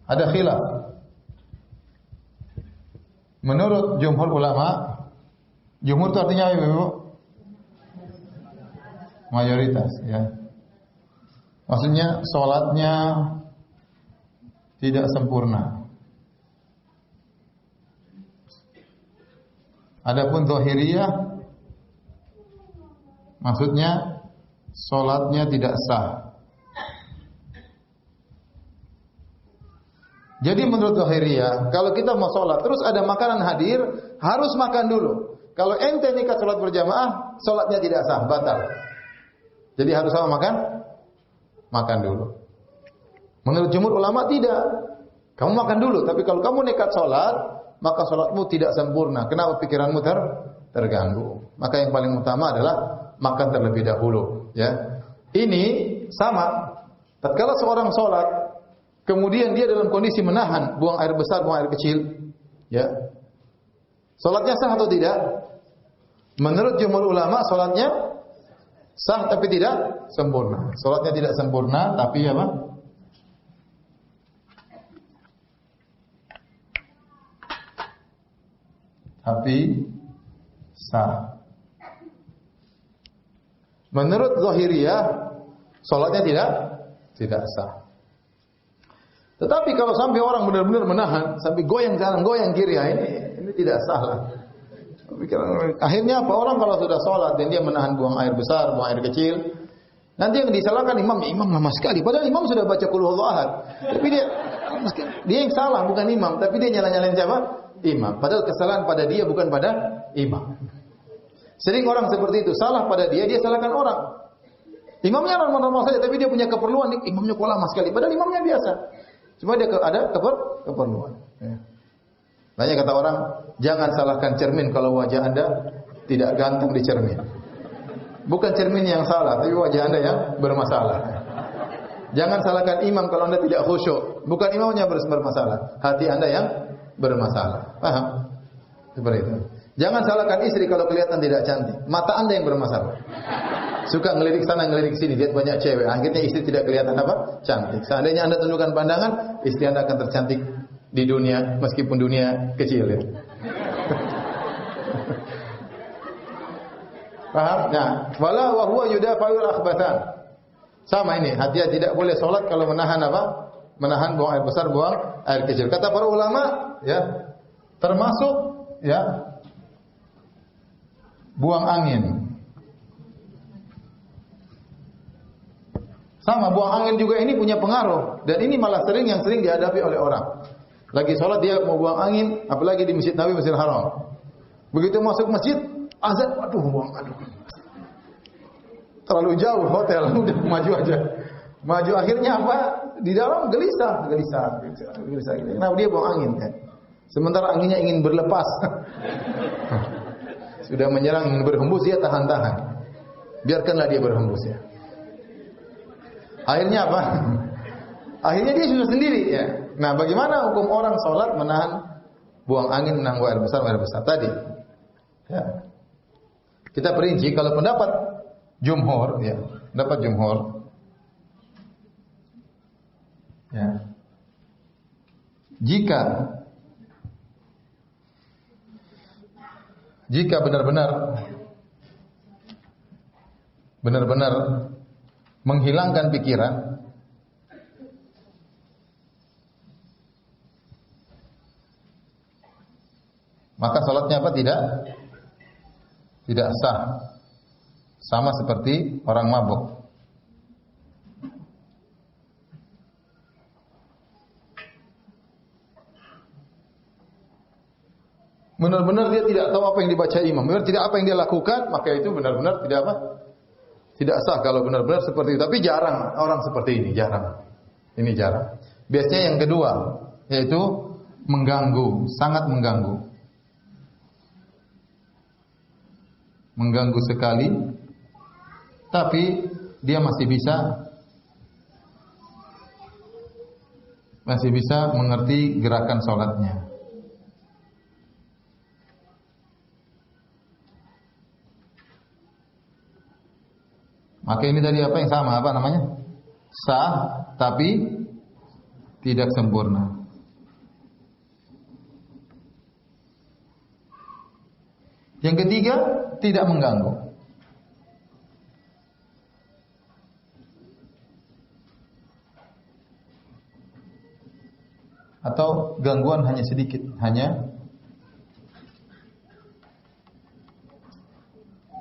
Ada khilaf. Menurut jumhur ulama, jumhur itu artinya apa, Ibu? Mayoritas, ya. Maksudnya salatnya tidak sempurna. Adapun zahiriyah maksudnya salatnya tidak sah. Jadi menurut zahiriyah, kalau kita mau salat terus ada makanan hadir, harus makan dulu. Kalau ente nikah salat berjamaah, salatnya tidak sah, batal. Jadi harus sama makan dulu. Menurut jumhur ulama tidak. Kamu makan dulu, tapi kalau kamu nekat salat, maka salatmu tidak sempurna. Kenapa? Pikiranmu terganggu. Maka yang paling utama adalah makan terlebih dahulu, ya. Ini sama. Tatkala seorang salat, kemudian dia dalam kondisi menahan, buang air besar, buang air kecil, ya. Salatnya sah atau tidak? Menurut jumhur ulama salatnya sah tapi tidak sempurna. Salatnya tidak sempurna tapi apa? Tapi sah. Menurut zahiriyah salatnya tidak sah. Tetapi kalau sampai orang benar-benar menahan, sampai goyang kanan, goyang kiri, ya ini tidak sah lah. Akhirnya apa? Orang kalau sudah sholat dan dia menahan buang air besar, buang air kecil, nanti yang disalahkan imamnya. Imam lama sekali. Padahal imam sudah baca qul huwallahu ahad. Tapi dia yang salah, bukan imam. Tapi dia nyala-nyalain siapa? Imam. Padahal kesalahan pada dia, bukan pada imam. Sering orang seperti itu, salah pada dia salahkan orang. Imamnya normal-normal saja, tapi dia punya keperluan. Imamnya kok lama sekali. Padahal imamnya biasa. Cuma dia ada keperluan. Ya. Makanya kata orang, jangan salahkan cermin kalau wajah Anda tidak ganteng di cermin. Bukan cermin yang salah, tapi wajah Anda yang bermasalah. Jangan salahkan imam kalau Anda tidak khusyuk. Bukan imamnya bermasalah, hati Anda yang bermasalah. Paham? Seperti itu. Jangan salahkan istri kalau kelihatan tidak cantik. Mata Anda yang bermasalah. Suka ngelirik sana, ngelirik sini, lihat banyak cewek. Akhirnya istri tidak kelihatan apa? Cantik. Seandainya Anda tundukkan pandangan, istri Anda akan tercantik di dunia, meskipun dunia kecil, ya. Paham? Nah, wala wa huwa yudafa'ul akhbathan. Sama ini, hati tidak boleh salat kalau menahan apa? Menahan buang air besar, buang air kecil. Kata para ulama, ya, termasuk ya buang angin. Sama, buang angin juga ini punya pengaruh, dan ini malah yang sering dihadapi oleh orang. Lagi sholat dia mau buang angin, apalagi di Masjid Nabawi, Masjidil Haram. Begitu masuk masjid, azan, aduh. Terlalu jauh hotel, udah maju aja. Maju akhirnya apa? Di dalam gelisah. Kenapa dia buang angin kan? Sementara anginnya ingin berlepas. Sudah menyerang, ingin berhembus, dia tahan-tahan. Biarkanlah dia berhembus ya. Akhirnya apa? Akhirnya dia sudah sendiri ya. Nah, bagaimana hukum orang sholat menahan buang angin, menahan air besar tadi? Ya. Kita perinci kalau pendapat jumhur ya, pendapat jumhur ya. Jika benar-benar menghilangkan pikiran, maka salatnya apa? Tidak sah. Sama seperti orang mabuk. Benar-benar dia tidak tahu apa yang dibaca imam, benar tidak apa yang dia lakukan, maka itu benar-benar tidak apa? Tidak sah kalau benar-benar seperti itu. Tapi jarang orang seperti ini, jarang. Ini jarang. Biasanya yang kedua, yaitu mengganggu, sangat mengganggu. Mengganggu sekali, tapi dia masih bisa mengerti gerakan salatnya. Maka ini tadi apa yang sama, apa namanya? Sah, tapi tidak sempurna. Yang ketiga, tidak mengganggu. Atau gangguan hanya sedikit, hanya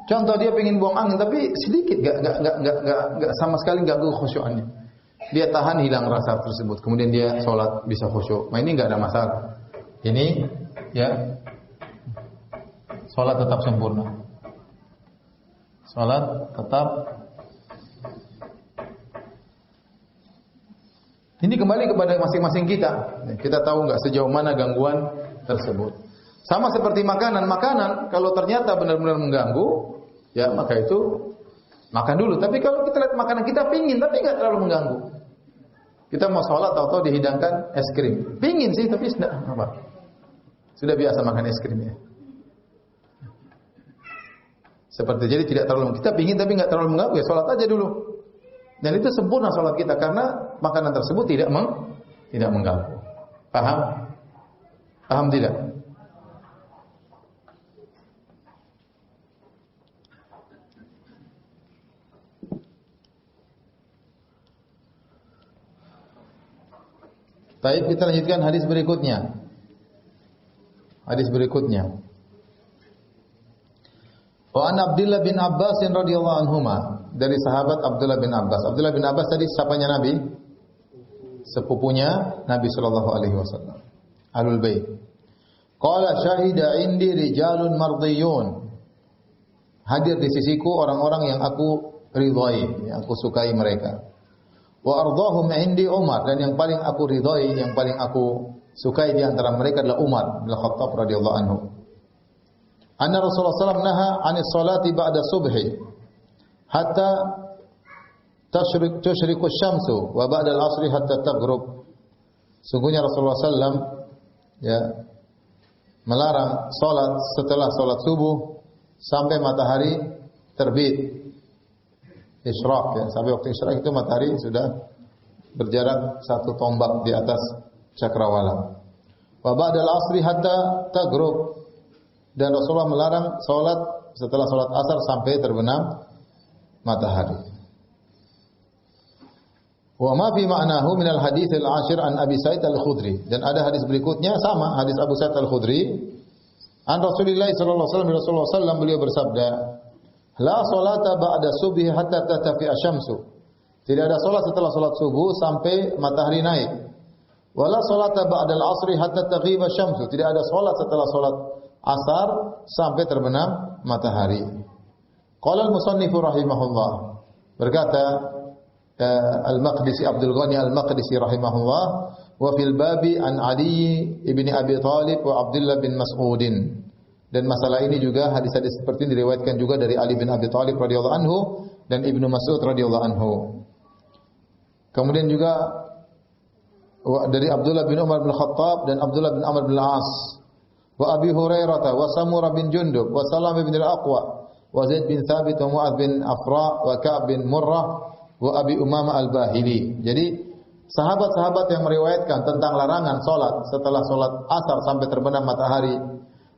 contoh dia pengen buang angin tapi sedikit, enggak sama sekali enggak ganggu khusyuknya. Dia tahan hilang rasa tersebut, kemudian dia sholat bisa khusyuk. Nah ini enggak ada masalah. Ini ya sholat tetap sempurna. Sholat tetap. Ini kembali kepada masing-masing kita. Kita tahu enggak sejauh mana gangguan tersebut. Sama seperti makanan kalau ternyata benar-benar mengganggu, ya maka itu makan dulu. Tapi kalau kita lihat makanan kita pingin tapi enggak terlalu mengganggu. Kita mau sholat tahu-tahu dihidangkan es krim. Pingin sih tapi sudah biasa makan es krim ya. Seperti jadi tidak terlalu, kita pingin tapi enggak terlalu mengganggu, ya sholat aja dulu. Dan itu sempurna sholat kita karena makanan tersebut tidak mengganggu. Paham? Paham tidak? Baik, kita lanjutkan hadis berikutnya. Hadis berikutnya. Wa an Abdullah bin Abbas radhiyallahu anhuma, dari sahabat Abdullah bin Abbas. Abdullah bin Abbas tadi siapanya Nabi? Sepupunya Nabi sallallahu alaihi wasallam. Ahlul Bait. Qala syahida indi rijalun mardiyun. Hadir di sisiku orang-orang yang aku ridhai, yang aku sukai mereka. Wa ardhahum indi Umar, dan yang paling aku ridhai, yang paling aku sukai di antara mereka adalah Umar bin Khattab radhiyallahu anhu. Anna Rasulullah sallallahu alaihi wasallam naha 'anis salati ba'da subhi hatta tusyriqu asy-syamsu wa ba'da al-'asri hatta taghrub. Sungguhnya Rasulullah sallallahu ya melarang salat setelah salat subuh sampai matahari terbit. Isyraq ya, sampai waktu isyraq itu matahari sudah berjarak 1 tombak di atas cakrawala. Wa ba'dal asri hatta taghrub, dan Rasulullah melarang salat setelah salat asar sampai terbenam matahari. Wa ma fi ma'nahu min al-hadits al-ashir an Abi Sa'id al-Khudri, dan ada hadis berikutnya sama, hadis Abu Sa'id al-Khudri an Rasulullah sallallahu alaihi wasallam, Rasulullah sallallahu beliau bersabda, la salata ba'da subhi hatta tatafi asy-syamsu. Tidak ada salat setelah salat subuh sampai matahari naik. Wala salata ba'da al-'asri hatta taghiba asy-syamsu. Tidak ada salat setelah salat asar sampai terbenam matahari. Qala al-musannif rahimahullah. Berkata Al-Maqdisi, Abdul Ghani Al-Maqdisi rahimahullah, wa fil babi an Ali ibni Abi Thalib wa Abdullah bin Mas'udin. Dan masalah ini juga hadis-hadis seperti ini diriwayatkan juga dari Ali bin Abi Thalib radhiyallahu anhu dan Ibnu Mas'ud radhiyallahu anhu. Kemudian juga dari Abdullah bin Umar bin Khattab dan Abdullah bin Amr bin Al-As, wa Abi Hurairah wa Samurah bin Jundub wa Salam bin Al-Aqwa wa Zaid bin Thabit wa Mu'adz bin Afra wa Ka'ab bin Murrah wa Abi Umamah Al-Bahili. Jadi sahabat-sahabat yang meriwayatkan tentang larangan salat setelah salat asar sampai terbenam matahari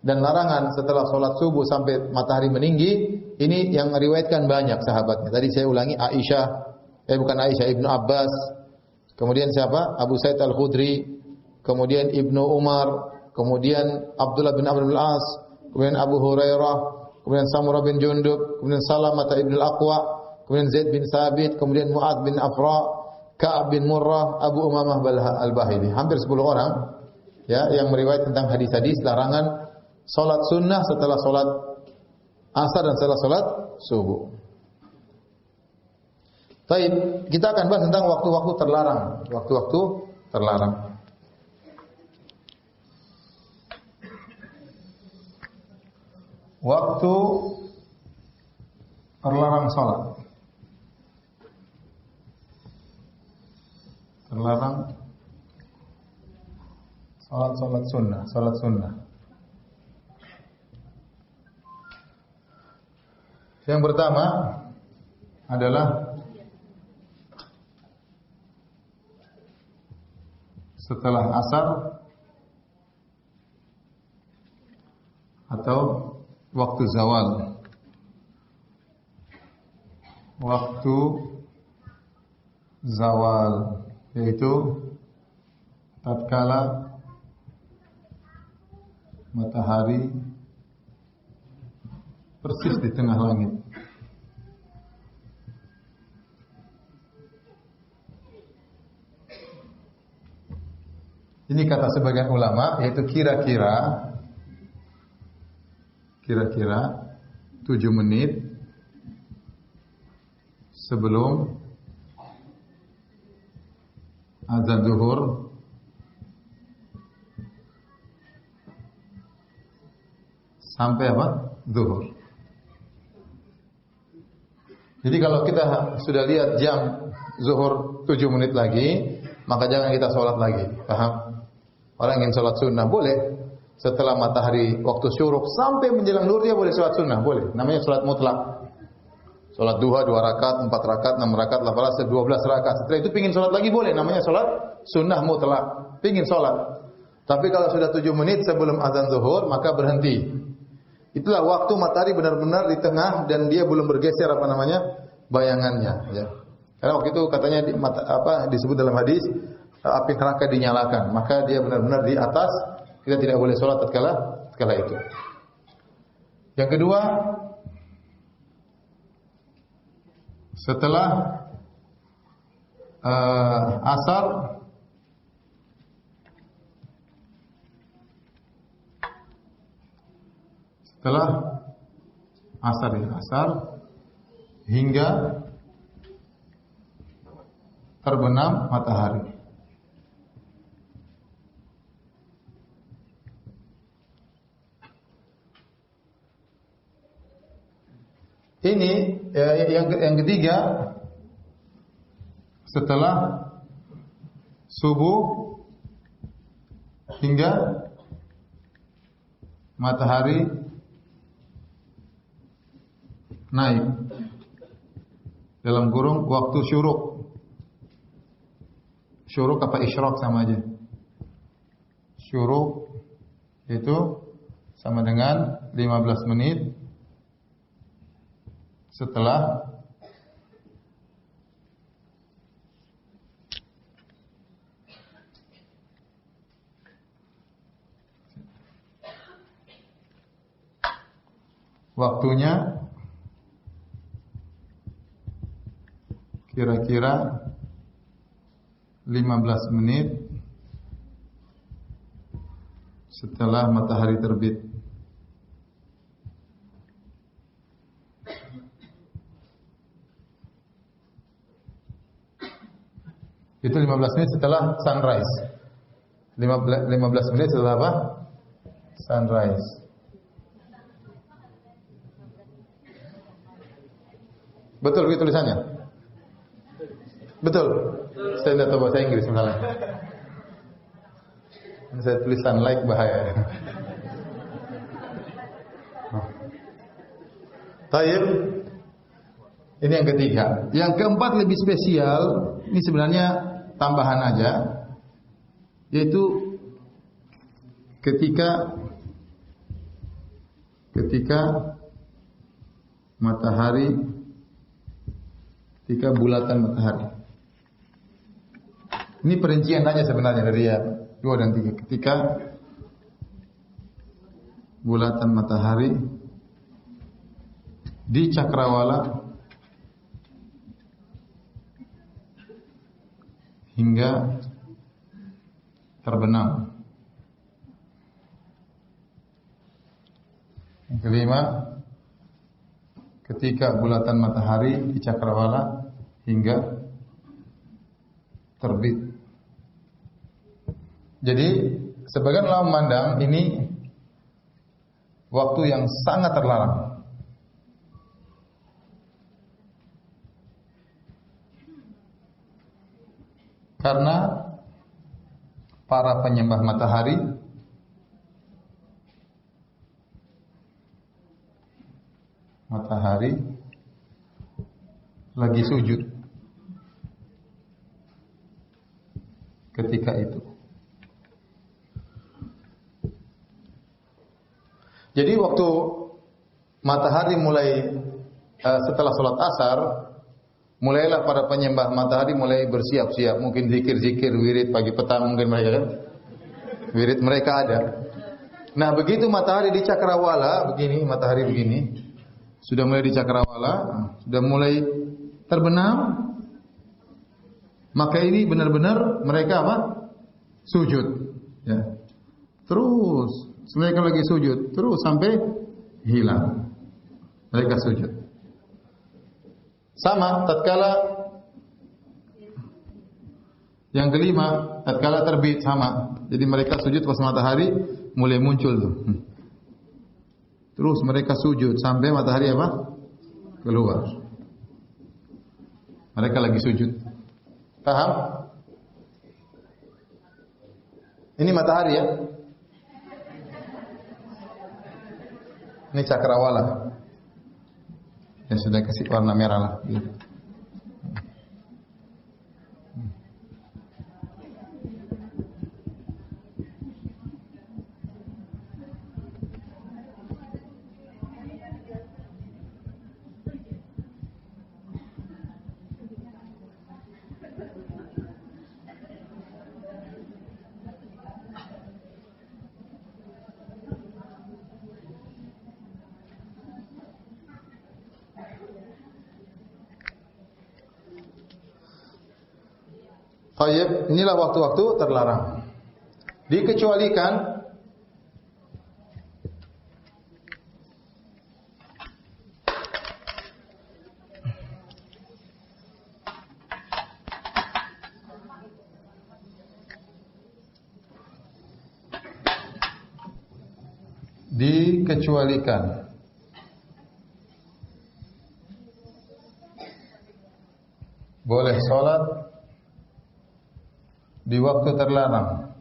dan larangan setelah salat subuh sampai matahari meninggi, ini yang meriwayatkan banyak sahabatnya. Tadi saya ulangi, bukan Aisyah, Ibnu Abbas, kemudian siapa? Abu Sa'id Al-Khudri, kemudian Ibnu Umar, kemudian Abdullah bin Amr bin Al-As, kemudian Abu Hurairah, kemudian Samurah bin Jundub, kemudian Salamah ibn Al-Aqwa, kemudian Zaid bin Sabit, kemudian Mu'adz bin Afra, Ka'ab bin Murrah, Abu Umamah Al-Bahili. Hampir 10 orang ya yang meriwayat tentang hadis-hadis larangan salat sunnah setelah salat asar dan setelah salat subuh. Baik, kita akan bahas tentang waktu-waktu terlarang. Waktu-waktu terlarang. Waktu terlarang salat. Terlarang salat sunnah. Yang pertama adalah setelah asar atau waktu zawal. Waktu zawal yaitu tatkala matahari persis di tengah langit. Ini kata sebagian ulama, yaitu kira-kira 7 menit sebelum azan zuhur sampai apa? Zuhur. Jadi kalau kita sudah lihat jam zuhur 7 menit lagi, maka jangan kita sholat lagi. Paham? Orang ingin sholat sunnah boleh. Setelah matahari waktu syuruk sampai menjelang zuhur dia boleh sholat sunnah, boleh. Namanya sholat mutlak. Sholat duha 2 rakaat, 4 rakaat, 6 rakaat, 8 rakaat, 12 rakaat. Setelah itu pingin sholat lagi boleh. Namanya sholat sunnah mutlak. Pingin sholat. Tapi kalau sudah 7 menit sebelum azan zuhur, maka berhenti. Itulah waktu matahari benar-benar di tengah dan dia belum bergeser bayangannya. Ya. Karena waktu itu katanya disebut dalam hadis api neraka dinyalakan, maka dia benar-benar di atas. Kita tidak boleh sholat tatkala itu. Yang kedua, setelah asar hingga terbenam matahari. Ini yang ketiga, setelah subuh hingga matahari naik, dalam kurung waktu syuruk. Syuruk apa isyraq sama aja. Syuruk itu sama dengan 15 menit setelah waktunya kira-kira 15 menit setelah matahari terbit. Itu 15 menit setelah sunrise. 15 menit setelah apa? Sunrise. Betul begitu tulisannya? Betul. Saya tidak tahu bahasa Inggris misalnya. Saya tulisan like bahaya. Taib. Ini yang ketiga. Yang keempat lebih spesial. Ini sebenarnya tambahan aja. Yaitu ketika matahari, ketika bulatan matahari. Ini perincian aja sebenarnya dari ya 2 dan 3. Ketika bulatan matahari di cakrawala hingga terbenam. Yang kelima, ketika bulatan matahari di cakrawala hingga terbit. Jadi sebagian ulama memandang ini waktu yang sangat terlarang. Karena para penyembah matahari lagi sujud ketika itu. Jadi waktu matahari mulai setelah sholat asar, mulailah para penyembah matahari mulai bersiap-siap, mungkin zikir-zikir, wirid pagi petang mungkin mereka kan. Wirid mereka ada. Nah, begitu matahari di cakrawala begini, matahari begini, sudah mulai di cakrawala, sudah mulai terbenam, maka ini benar-benar mereka apa? Sujud. Ya. Terus mereka lagi sujud, terus sampai hilang. Mereka sujud. Sama tatkala yang kelima, tatkala terbit sama. Jadi mereka sujud pas matahari mulai muncul tuh. Terus mereka sujud sampai matahari apa? Keluar. Mereka lagi sujud. Paham? Ini matahari ya. Ini cakrawala. Yang sudah kasih warna merah lah. Tayyib, inilah waktu-waktu terlarang. Dikecualikan boleh sholat di waktu terlarang.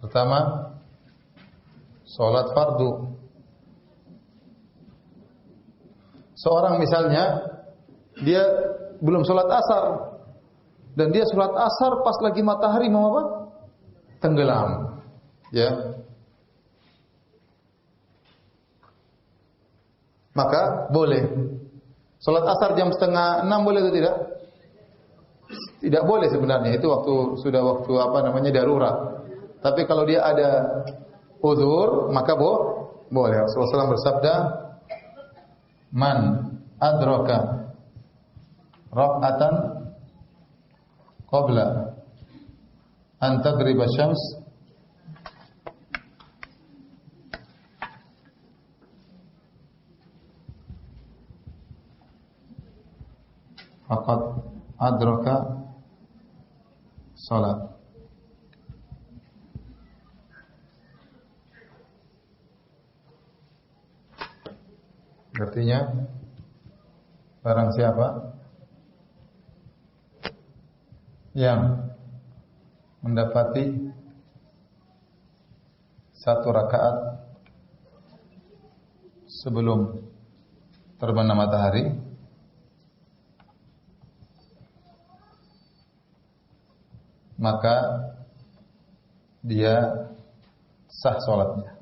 Pertama, sholat fardu. Seorang misalnya dia belum sholat asar dan dia sholat asar pas lagi matahari mau apa? Tenggelam, ya. Maka boleh. Sholat asar jam 5:30 boleh atau tidak? Tidak boleh sebenarnya. Itu sudah waktu darurat. Tapi kalau dia ada uzur, maka boleh. Rasulullah SAW bersabda, "Man adraka rak'atan qabla an taghriba syams faqad adraka salat. Artinya barang siapa yang mendapati satu rakaat sebelum terbenam matahari, maka dia sah sholatnya.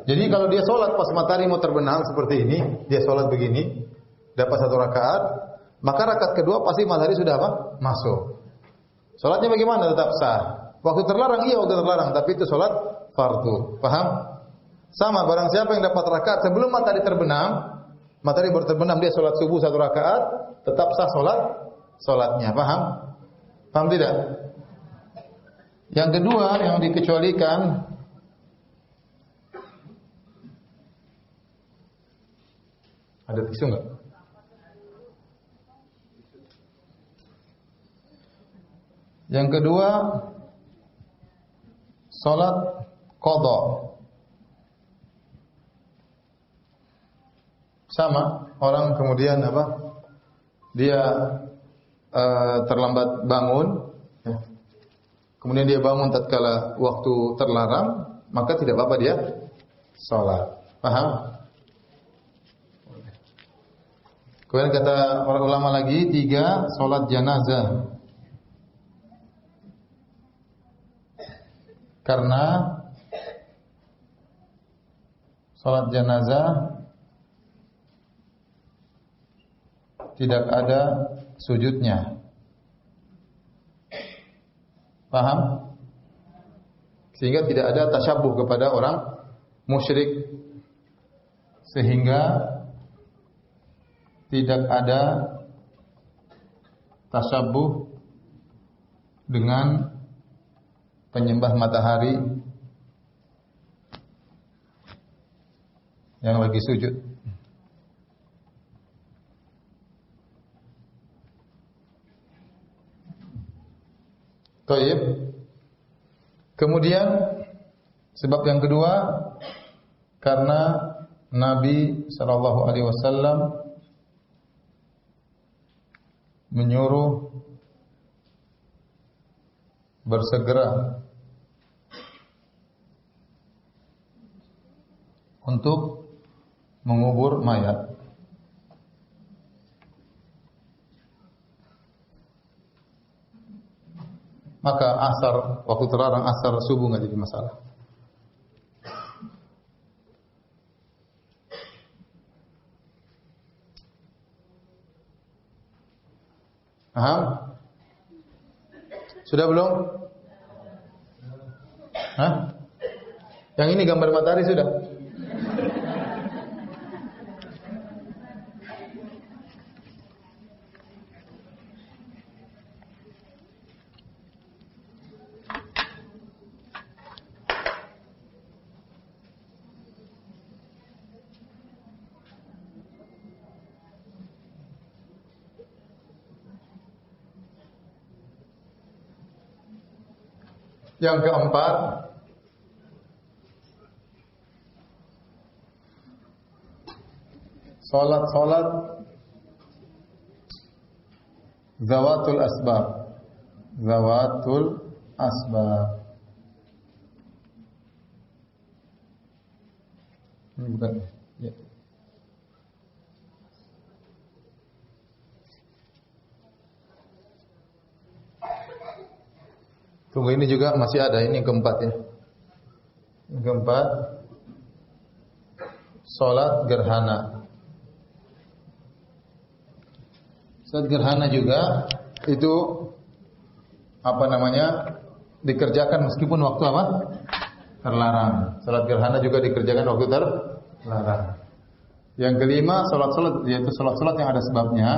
Jadi kalau dia sholat pas matahari mau terbenam seperti ini, dia sholat begini, dapat satu rakaat, maka rakaat kedua pasti matahari sudah apa? Masuk. Sholatnya bagaimana? Tetap sah. Waktu terlarang, iya waktu terlarang, tapi itu sholat fardu. Paham? Sama, barang siapa yang dapat rakaat sebelum matahari terbenam, matahari baru terbenam, dia sholat subuh satu rakaat, tetap sah sholatnya. Paham? Paham tidak? Yang kedua yang dikecualikan, ada tisu enggak? Yang kedua, salat qadha. Sama, orang kemudian apa? Dia terlambat bangun, ya. Kemudian dia bangun tatkala waktu terlarang, maka tidak apa-apa dia salat. Paham? Kemudian kata para ulama lagi, 3, salat janazah. Karena salat janazah tidak ada sujudnya. Paham? Sehingga tidak ada tasyabuh kepada orang musyrik. Sehingga tidak ada tasyabuh dengan penyembah matahari yang lagi sujud. Baik. Kemudian sebab yang kedua, karena Nabi sallallahu alaihi wasallam menyuruh bersegera untuk mengubur mayat. Maka asar, waktu terlarang asar subuh nggak jadi masalah. Paham? Sudah belum? Hah? Yang ini gambar matahari sudah? Yang keempat, salat-salat zawatul asbab. Zawatul asbab. Ini bukan. Ya. Tunggu, ini juga masih ada, ini yang keempat ya. Yang keempat, salat gerhana. Salat gerhana juga itu apa namanya? Dikerjakan meskipun waktu apa? Terlarang. Salat gerhana juga dikerjakan waktu terlarang. Yang kelima, salat-salat yaitu salat-salat yang ada sebabnya.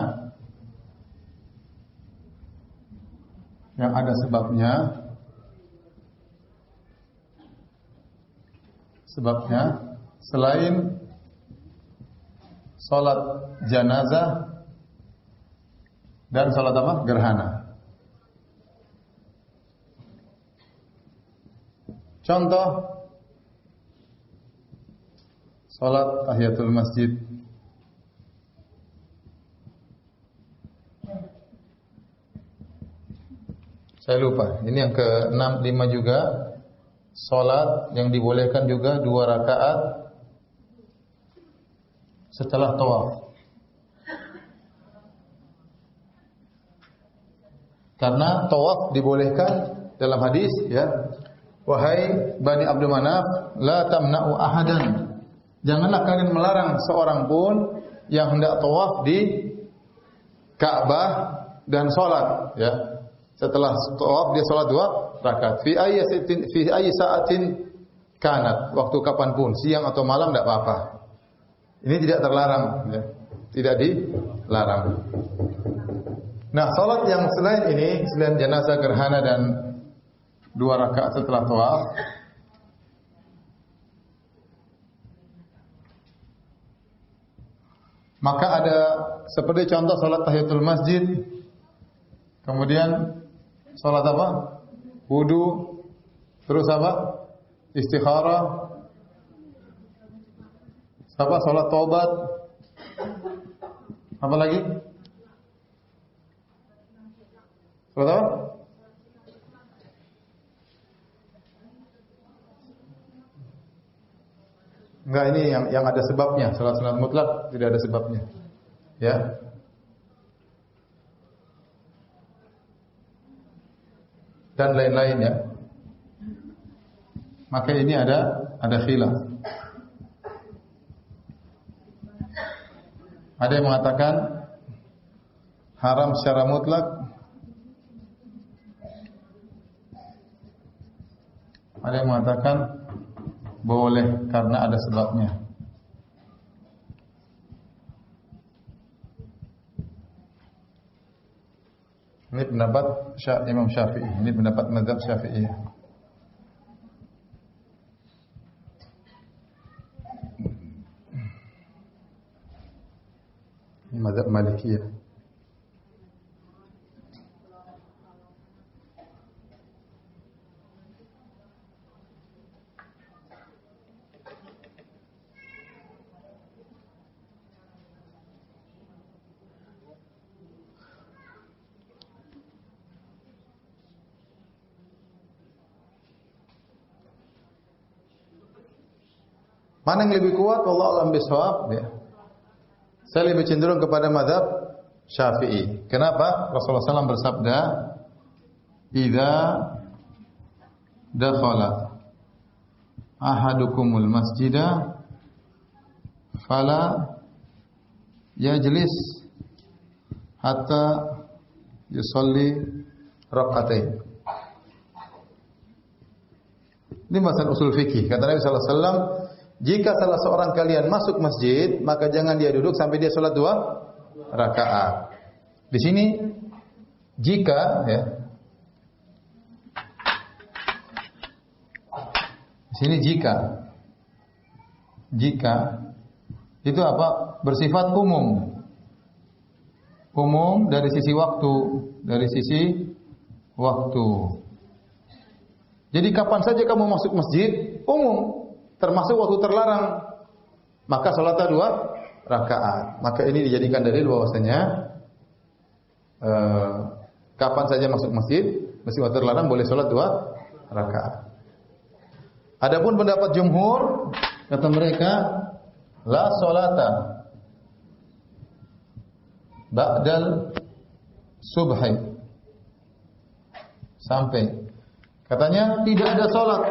Yang ada sebabnya. Sebabnya selain salat janazah dan salat apa? Gerhana. Contoh salat tahiyatul masjid. Saya lupa. Ini yang ke-6, 5 juga. Salat yang dibolehkan juga 2 rakaat setelah tawaf. Karena tawaf dibolehkan dalam hadis ya. Wahai Bani Abdul Manaf, la tamna'u ahadan. Janganlah kalian melarang seorang pun yang hendak tawaf di Ka'bah dan salat ya. Setelah tawaf dia salat 2 rakaat. Fi ayyi sa'atin kanat, waktu kapanpun, siang atau malam tidak apa-apa. Ini tidak terlarang ya. Tidak dilarang. Nah, salat yang selain ini, selain janazah, gerhana dan 2 rakaat setelah tawaf, maka ada seperti contoh salat tahiyatul masjid, kemudian salat apa? Wudu, terus apa? Istikharah, apa? Salat taubat, apa lagi? Salat apa? Enggak, ini yang ada sebabnya. Salat sunat mutlak tidak ada sebabnya. Ya. Dan lain-lain ya. Maka ini ada khilaf. Ada yang mengatakan haram secara mutlak. Ada yang mengatakan boleh karena ada sebabnya. Ini pendapat Imam Syafi'i. Ini pendapat mazhab Syafi'i. Ini mazhab Malikiyah. Mana yang lebih kuat? Wallahu a'lam bishawab ya. Saya lebih cenderung kepada mazhab Syafi'i. Kenapa? Rasulullah SAW bersabda, "Idza dakhala ahadukumul masjida fala yajlis hatta yusalli rak'atain." Ini masalah usul fikih. Kata Nabi sallallahu alaihi wasallam, jika salah seorang kalian masuk masjid, maka jangan dia duduk sampai dia salat 2 rakaat. Di sini jika ya. Di sini jika itu apa? Bersifat umum. Umum dari sisi waktu. Jadi kapan saja kamu masuk masjid, umum. Termasuk waktu terlarang, maka salatnya 2 rakaat. Maka ini dijadikan dalil bahwasanya kapan saja masuk masjid, mesti waktu terlarang boleh salat 2 rakaat. Adapun pendapat jumhur, kata mereka, la salata ba'dal subhi. Sampai katanya tidak ada salat.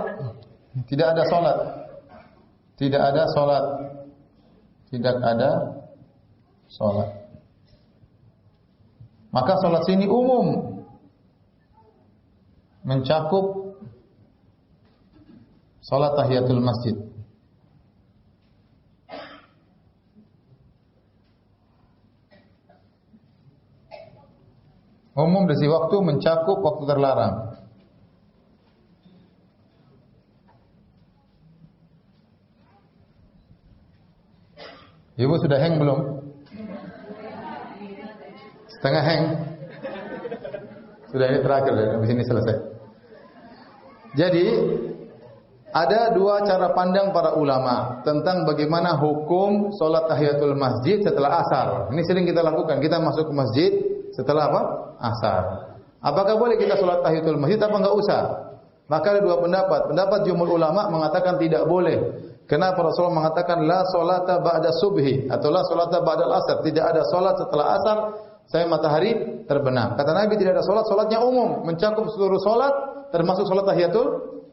Tidak ada salat. Tidak ada salat. Tidak ada salat. Maka salat sini umum. Mencakup salat tahiyatul masjid. Umum dari waktu mencakup waktu terlarang. Ibu sudah hang belum? Setengah hang. Sudah ini terakhir, habis ini selesai. Jadi ada dua cara pandang para ulama tentang bagaimana hukum sholat tahiyatul masjid setelah asar. Ini sering kita lakukan. Kita masuk ke masjid setelah apa? Asar. Apakah boleh kita sholat tahiyatul masjid apa enggak usah? Maka ada dua pendapat. Pendapat jumhur ulama mengatakan tidak boleh. Kenapa Rasulullah mengatakan la sholata ba'da subhi atau la sholata ba'dal asar? Tidak ada sholat setelah asar sampai matahari terbenam. Kata Nabi tidak ada sholat, sholatnya umum, mencakup seluruh sholat termasuk sholat tahiyatul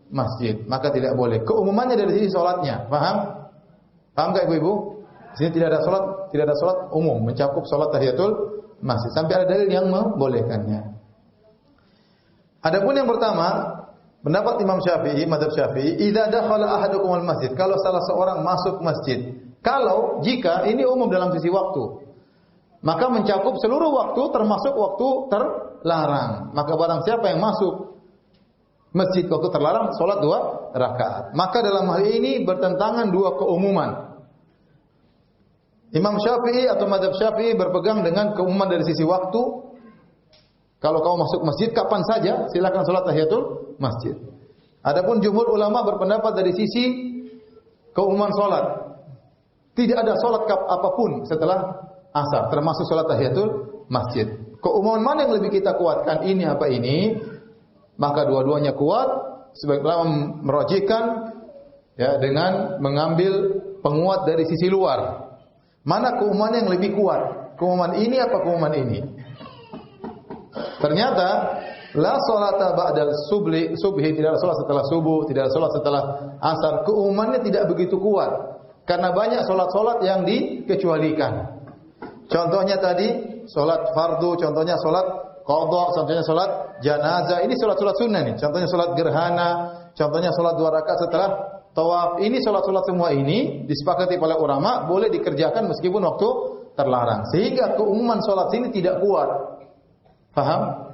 masjid, maka tidak boleh. Keumumannya dari sisi sholatnya, paham? Paham enggak ibu-ibu? Di sini tidak ada sholat umum, mencakup sholat tahiyatul masjid. Sampai ada dalil yang membolehkannya. Adapun yang pertama, pendapat Imam Syafi'i, mazhab Syafi'i, idza dakhala ahadukumul masjid, kalau salah seorang masuk masjid, jika ini umum dalam sisi waktu, maka mencakup seluruh waktu termasuk waktu terlarang. Maka barang siapa yang masuk masjid waktu terlarang, sholat 2 rakaat. Maka dalam hal ini bertentangan dua keumuman. Imam Syafi'i atau mazhab Syafi'i berpegang dengan keumuman dari sisi waktu. Kalau kau masuk masjid kapan saja, silakan sholat tahiyatul masjid. Adapun jumhur ulama berpendapat dari sisi keumuman sholat. Tidak ada sholat apapun setelah asar, termasuk sholat tahiyatul masjid. Keumuman mana yang lebih kita kuatkan, ini apa ini? Maka dua-duanya kuat. Sebagian ulama merajihkan ya dengan mengambil penguat dari sisi luar. Mana keumuman yang lebih kuat? Keumuman ini apa keumuman ini? Ternyata la sholata ba'dal subhi, tidak ada sholat setelah subuh, tidak ada sholat setelah asar. Keumumannya tidak begitu kuat karena banyak sholat-sholat yang dikecualikan. Contohnya tadi sholat fardu, contohnya sholat qadha, contohnya sholat janazah. Ini sholat-sholat sunnah nih. Contohnya sholat gerhana, contohnya sholat 2 rakaat setelah tawaf. Ini sholat-sholat semua ini disepakati oleh ulama boleh dikerjakan meskipun waktu terlarang. Sehingga keumuman sholat sini tidak kuat. Paham?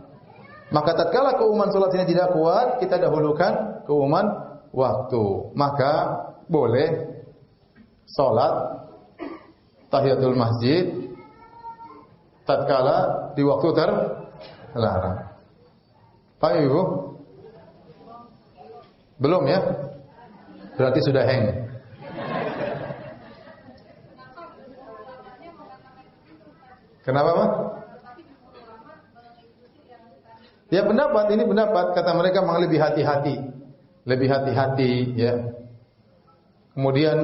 Maka tatkala keumuman sholat sini tidak kuat, kita dahulukan keumuman waktu. Maka boleh sholat tahiyatul masjid tatkala di waktu terlarang. Paham Ibu? Belum ya? Berarti sudah hang. Kenapa Pak? Ya pendapat, ini pendapat kata mereka memang lebih hati-hati. Lebih hati-hati ya. Kemudian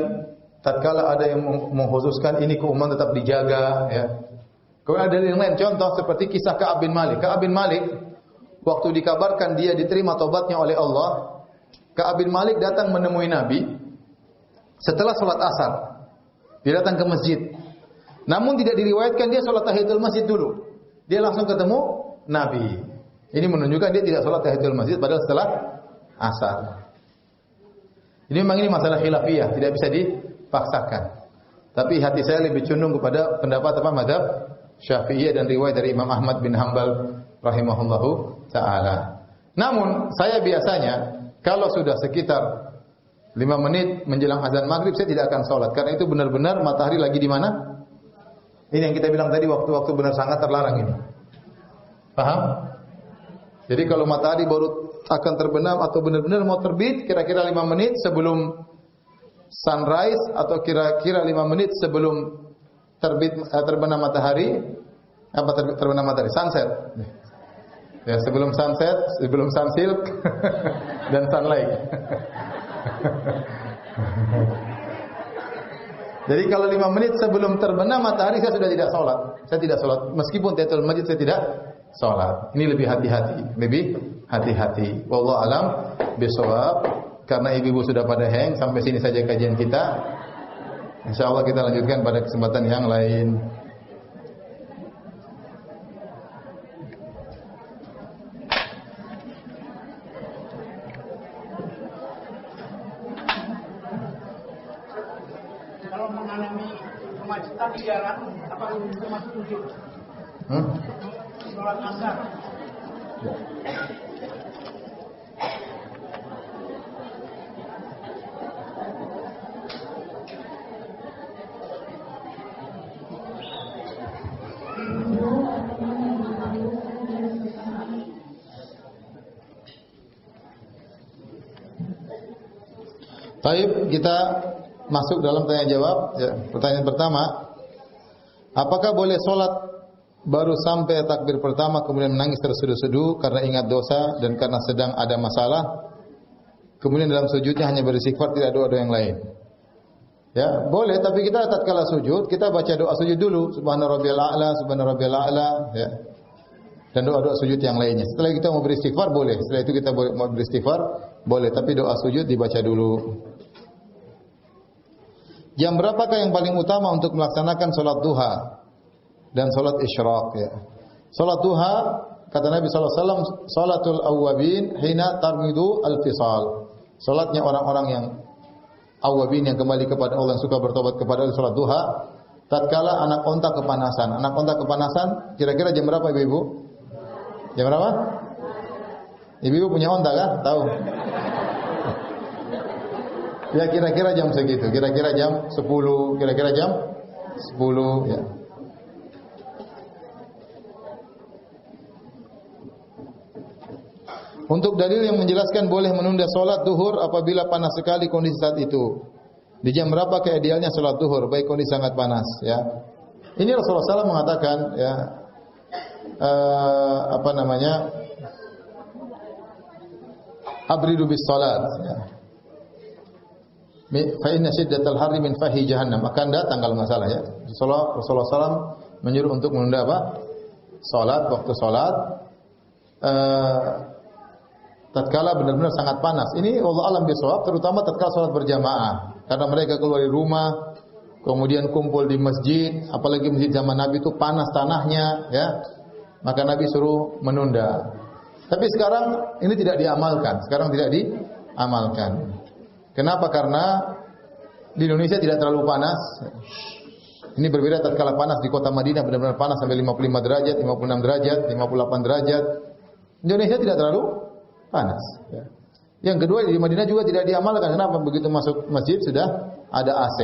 tatkala ada yang mengkhususkan ini keumuman tetap dijaga ya. Kemudian ada yang lain, contoh seperti kisah Ka'ab bin Malik. Ka'ab bin Malik waktu dikabarkan dia diterima tobatnya oleh Allah, Ka'ab bin Malik datang menemui Nabi setelah sholat asar. Dia datang ke masjid. Namun tidak diriwayatkan dia sholat tahiyatul masjid dulu. Dia langsung ketemu Nabi. Ini menunjukkan dia tidak sholat tahiyatul masjid padahal setelah asar. Ini memang ini masalah khilafiyah, tidak bisa dipaksakan. Tapi hati saya lebih condong kepada pendapat mazhab Syafi'iyah dan riwayat dari Imam Ahmad bin Hanbal rahimahullahu taala. Namun saya biasanya kalau sudah sekitar 5 menit menjelang azan maghrib saya tidak akan sholat karena itu benar-benar matahari lagi di mana? Ini yang kita bilang tadi waktu-waktu benar sangat terlarang ini. Paham? Jadi kalau matahari baru akan terbenam atau benar-benar mau terbit kira-kira 5 menit sebelum sunrise atau kira-kira 5 menit sebelum terbenam matahari, apa terbenam matahari? Sunset. Ya, sebelum sunset, sebelum sunsilk dan sunlight. Jadi kalau 5 menit sebelum terbenam matahari saya sudah tidak sholat. Saya tidak sholat. Meskipun tahiyatul masjid saya tidak sholat. Ini lebih hati-hati. Wallahu alam bisawab. Karena ibu-ibu sudah pada hang, sampai sini saja kajian kita. InsyaAllah kita lanjutkan pada kesempatan yang lain. Kalau mengalami kemacetan di jalan, apa itu masuk wujud? Sholat asar. Baik, kita masuk dalam tanya jawab. Ya, pertanyaan pertama, apakah boleh sholat baru sampai takbir pertama kemudian menangis terseduh-seduh karena ingat dosa dan karena sedang ada masalah, kemudian dalam sujudnya hanya beristighfar, tidak doa-doa yang lain? Ya, boleh, tapi kita tatkala sujud, kita baca doa sujud dulu, subhana rabbiyal a'la, subhana rabbiyal a'la, ya. Dan doa-doa sujud yang lainnya. Setelah kita mau beristighfar boleh, setelah itu kita mau beristighfar boleh, tapi doa sujud dibaca dulu. Jam berapakah yang paling utama untuk melaksanakan salat duha dan salat isyraq, ya? Salat duha, kata Nabi sallallahu alaihi wasallam, salatul awwabin hina tarmidu al-fisal. Salatnya orang-orang yang awwabin, yang kembali kepada Allah, yang suka bertobat kepada Allah, salat duha tatkala anak unta kepanasan. Anak unta kepanasan kira-kira jam berapa Ibu-ibu? Jam berapa? Ibu-ibu punya unta kan? Tahu? Ya kira-kira jam segitu, kira-kira jam 10, kira-kira jam 10, ya. Untuk dalil yang menjelaskan boleh menunda salat duhur apabila panas sekali kondisi saat itu. Di jam berapa idealnya salat duhur baik kondisi sangat panas, ya. Ini Rasulullah SAW mengatakan, ya, abridu bis salat, ya. Fa inna syiddatal harri min fahi jahannam. Akan datang kalau enggak salah, ya. Rasulullah SAW menyuruh untuk menunda apa? Salat, waktu salat tatkala benar-benar sangat panas. Ini Allah alam bisawab, terutama tatkala salat berjamaah. Karena mereka keluar dari rumah, kemudian kumpul di masjid, apalagi masjid zaman Nabi itu panas tanahnya, ya. Maka Nabi suruh menunda. Tapi sekarang ini tidak diamalkan. Sekarang tidak diamalkan. Kenapa? Karena di Indonesia tidak terlalu panas. Ini berbeda tatkala panas di kota Madinah, benar-benar panas sampai 55 derajat, 56 derajat, 58 derajat. Indonesia tidak terlalu panas. Yang kedua, di Madinah juga tidak diamalkan. Kenapa? Begitu masuk masjid sudah ada AC.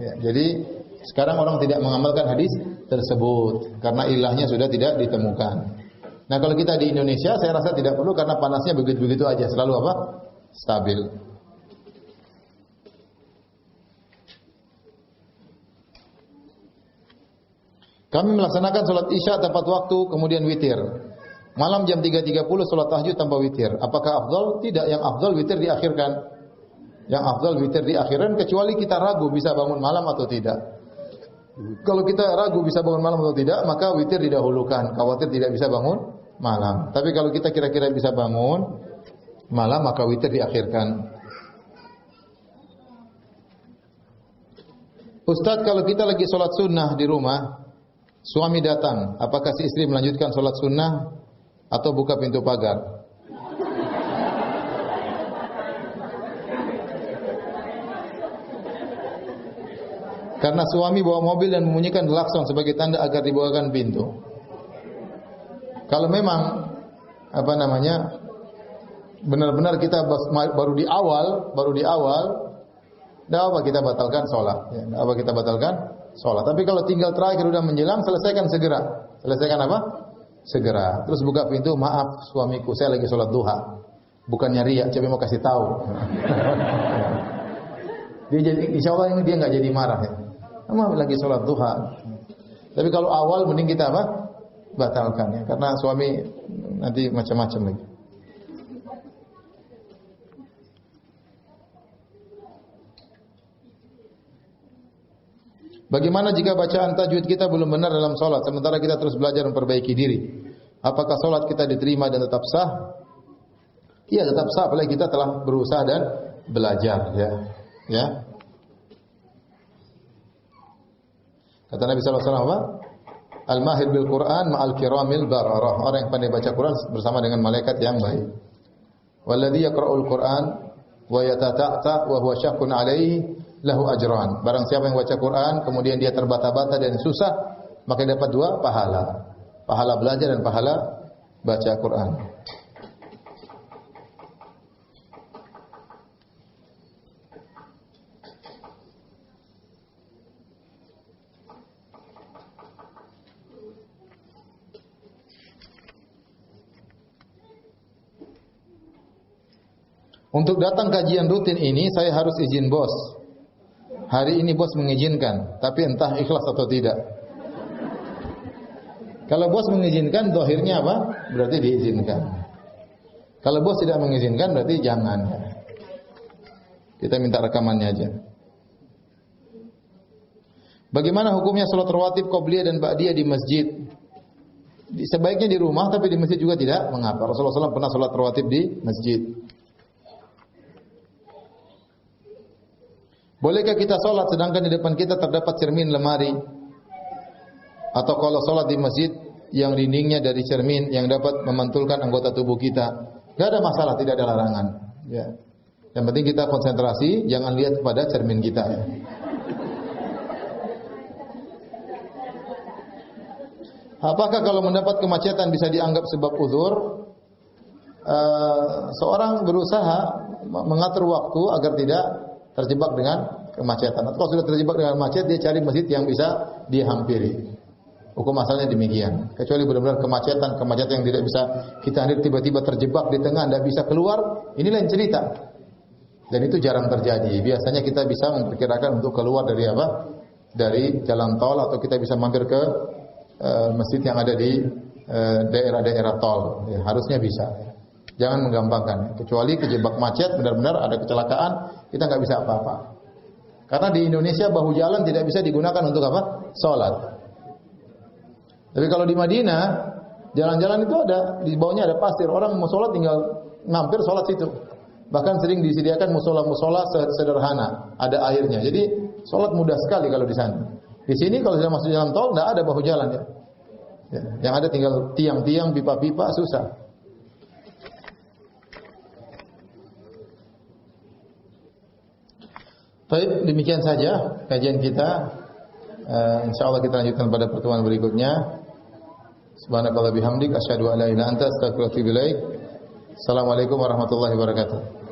Ya, jadi sekarang orang tidak mengamalkan hadis tersebut karena ilahnya sudah tidak ditemukan. Nah, kalau kita di Indonesia, saya rasa tidak perlu karena panasnya begitu-begitu aja, selalu apa? Stabil. Kami melaksanakan salat Isya tepat waktu, kemudian witir. Malam jam 3.30 salat tahajud tanpa witir. Apakah afdal? Tidak, yang afdal witir diakhirkan. Yang afdal witir diakhirkan kecuali kita ragu bisa bangun malam atau tidak. Kalau kita ragu bisa bangun malam atau tidak, maka witir didahulukan. Khawatir tidak bisa bangun malam. Tapi kalau kita kira-kira bisa bangun malam, maka witir diakhirkan. Ustaz, kalau kita lagi salat sunnah di rumah, suami datang, apakah si istri melanjutkan salat sunnah atau buka pintu pagar? Karena suami bawa mobil dan membunyikan klakson sebagai tanda agar dibukakan pintu. Kalau memang benar-benar kita baru di awal, tidak apa kita batalkan sholat. Tidak apa kita batalkan sholat. Tapi kalau tinggal terakhir sudah menjelang, selesaikan segera. Selesaikan apa? Segera. Terus buka pintu, maaf suamiku, saya lagi sholat duha. Bukannya riya, coba mau kasih tahu. Dia jadi, insya Allah ini dia nggak jadi marah, ya. Mama lagi sholat duha. Tapi kalau awal mending kita apa? Batalkan, ya. Karena suami nanti macam-macam lagi. Bagaimana jika bacaan tajwid kita belum benar dalam sholat, sementara kita terus belajar memperbaiki diri? Apakah sholat kita diterima dan tetap sah? Iya, tetap sah, apalagi kita telah berusaha dan belajar, ya. Kata Nabi SAW, Al-mahir bil Quran ma'al kiramil bararah. Orang yang pandai baca Quran bersama dengan malaikat yang baik. Walladhi yaqra'ul Quran wa yatata'ta wa huwa syaqqun 'alaihi lahu ajran. Barang siapa yang baca Quran kemudian dia terbata-bata dan susah, maka dapat 2 pahala. Pahala belajar dan pahala baca Quran. Untuk datang kajian rutin ini saya harus izin bos. Hari ini bos mengizinkan, tapi entah ikhlas atau tidak. Kalau bos mengizinkan, zahirnya apa? Berarti diizinkan. Kalau bos tidak mengizinkan, berarti jangan. Kita minta rekamannya aja. Bagaimana hukumnya salat rawatib qabliyah dan ba'diyah di masjid? Sebaiknya di rumah, tapi di masjid juga tidak mengapa. Rasulullah SAW pernah salat rawatib di masjid. Bolehkah kita salat sedangkan di depan kita terdapat cermin lemari? Atau kalau salat di masjid yang dindingnya dari cermin yang dapat memantulkan anggota tubuh kita? Tidak ada masalah, tidak ada larangan. Ya. Yang penting kita konsentrasi, jangan lihat kepada cermin kita. Ya. Apakah kalau mendapat kemacetan bisa dianggap sebab uzur? Seorang berusaha mengatur waktu agar tidak terjebak dengan kemacetan. Atau kalau sudah terjebak dengan macet, dia cari masjid yang bisa dia hampiri. Hukum asalnya demikian. Kecuali benar-benar kemacetan yang tidak bisa kita hadir, tiba-tiba terjebak di tengah, tidak bisa keluar, ini lain cerita. Dan itu jarang terjadi. Biasanya kita bisa memperkirakan untuk keluar dari apa? Dari jalan tol, atau kita bisa mampir ke masjid yang ada di daerah-daerah tol. Ya, harusnya bisa. Jangan menggampangkan. Kecuali kejebak macet, benar-benar ada kecelakaan, kita nggak bisa apa-apa. Karena di Indonesia bahu jalan tidak bisa digunakan untuk apa? Salat. Tapi kalau di Madinah, jalan-jalan itu ada, di bawahnya ada pasir. Orang mau salat tinggal mampir salat situ. Bahkan sering disediakan musola-musola sederhana, ada airnya. Jadi salat mudah sekali kalau di sana. Di sini kalau sudah masuk jalan tol, tidak ada bahu jalan ya. Yang ada tinggal tiang-tiang, pipa-pipa, susah. Baik, demikian saja kajian kita. Insyaallah kita lanjutkan pada pertemuan berikutnya. Subhanakallah bihamdik asyhadu an la ilaha illa anta astaghfiruka wa atubu ilaik. Assalamualaikum warahmatullahi wabarakatuh.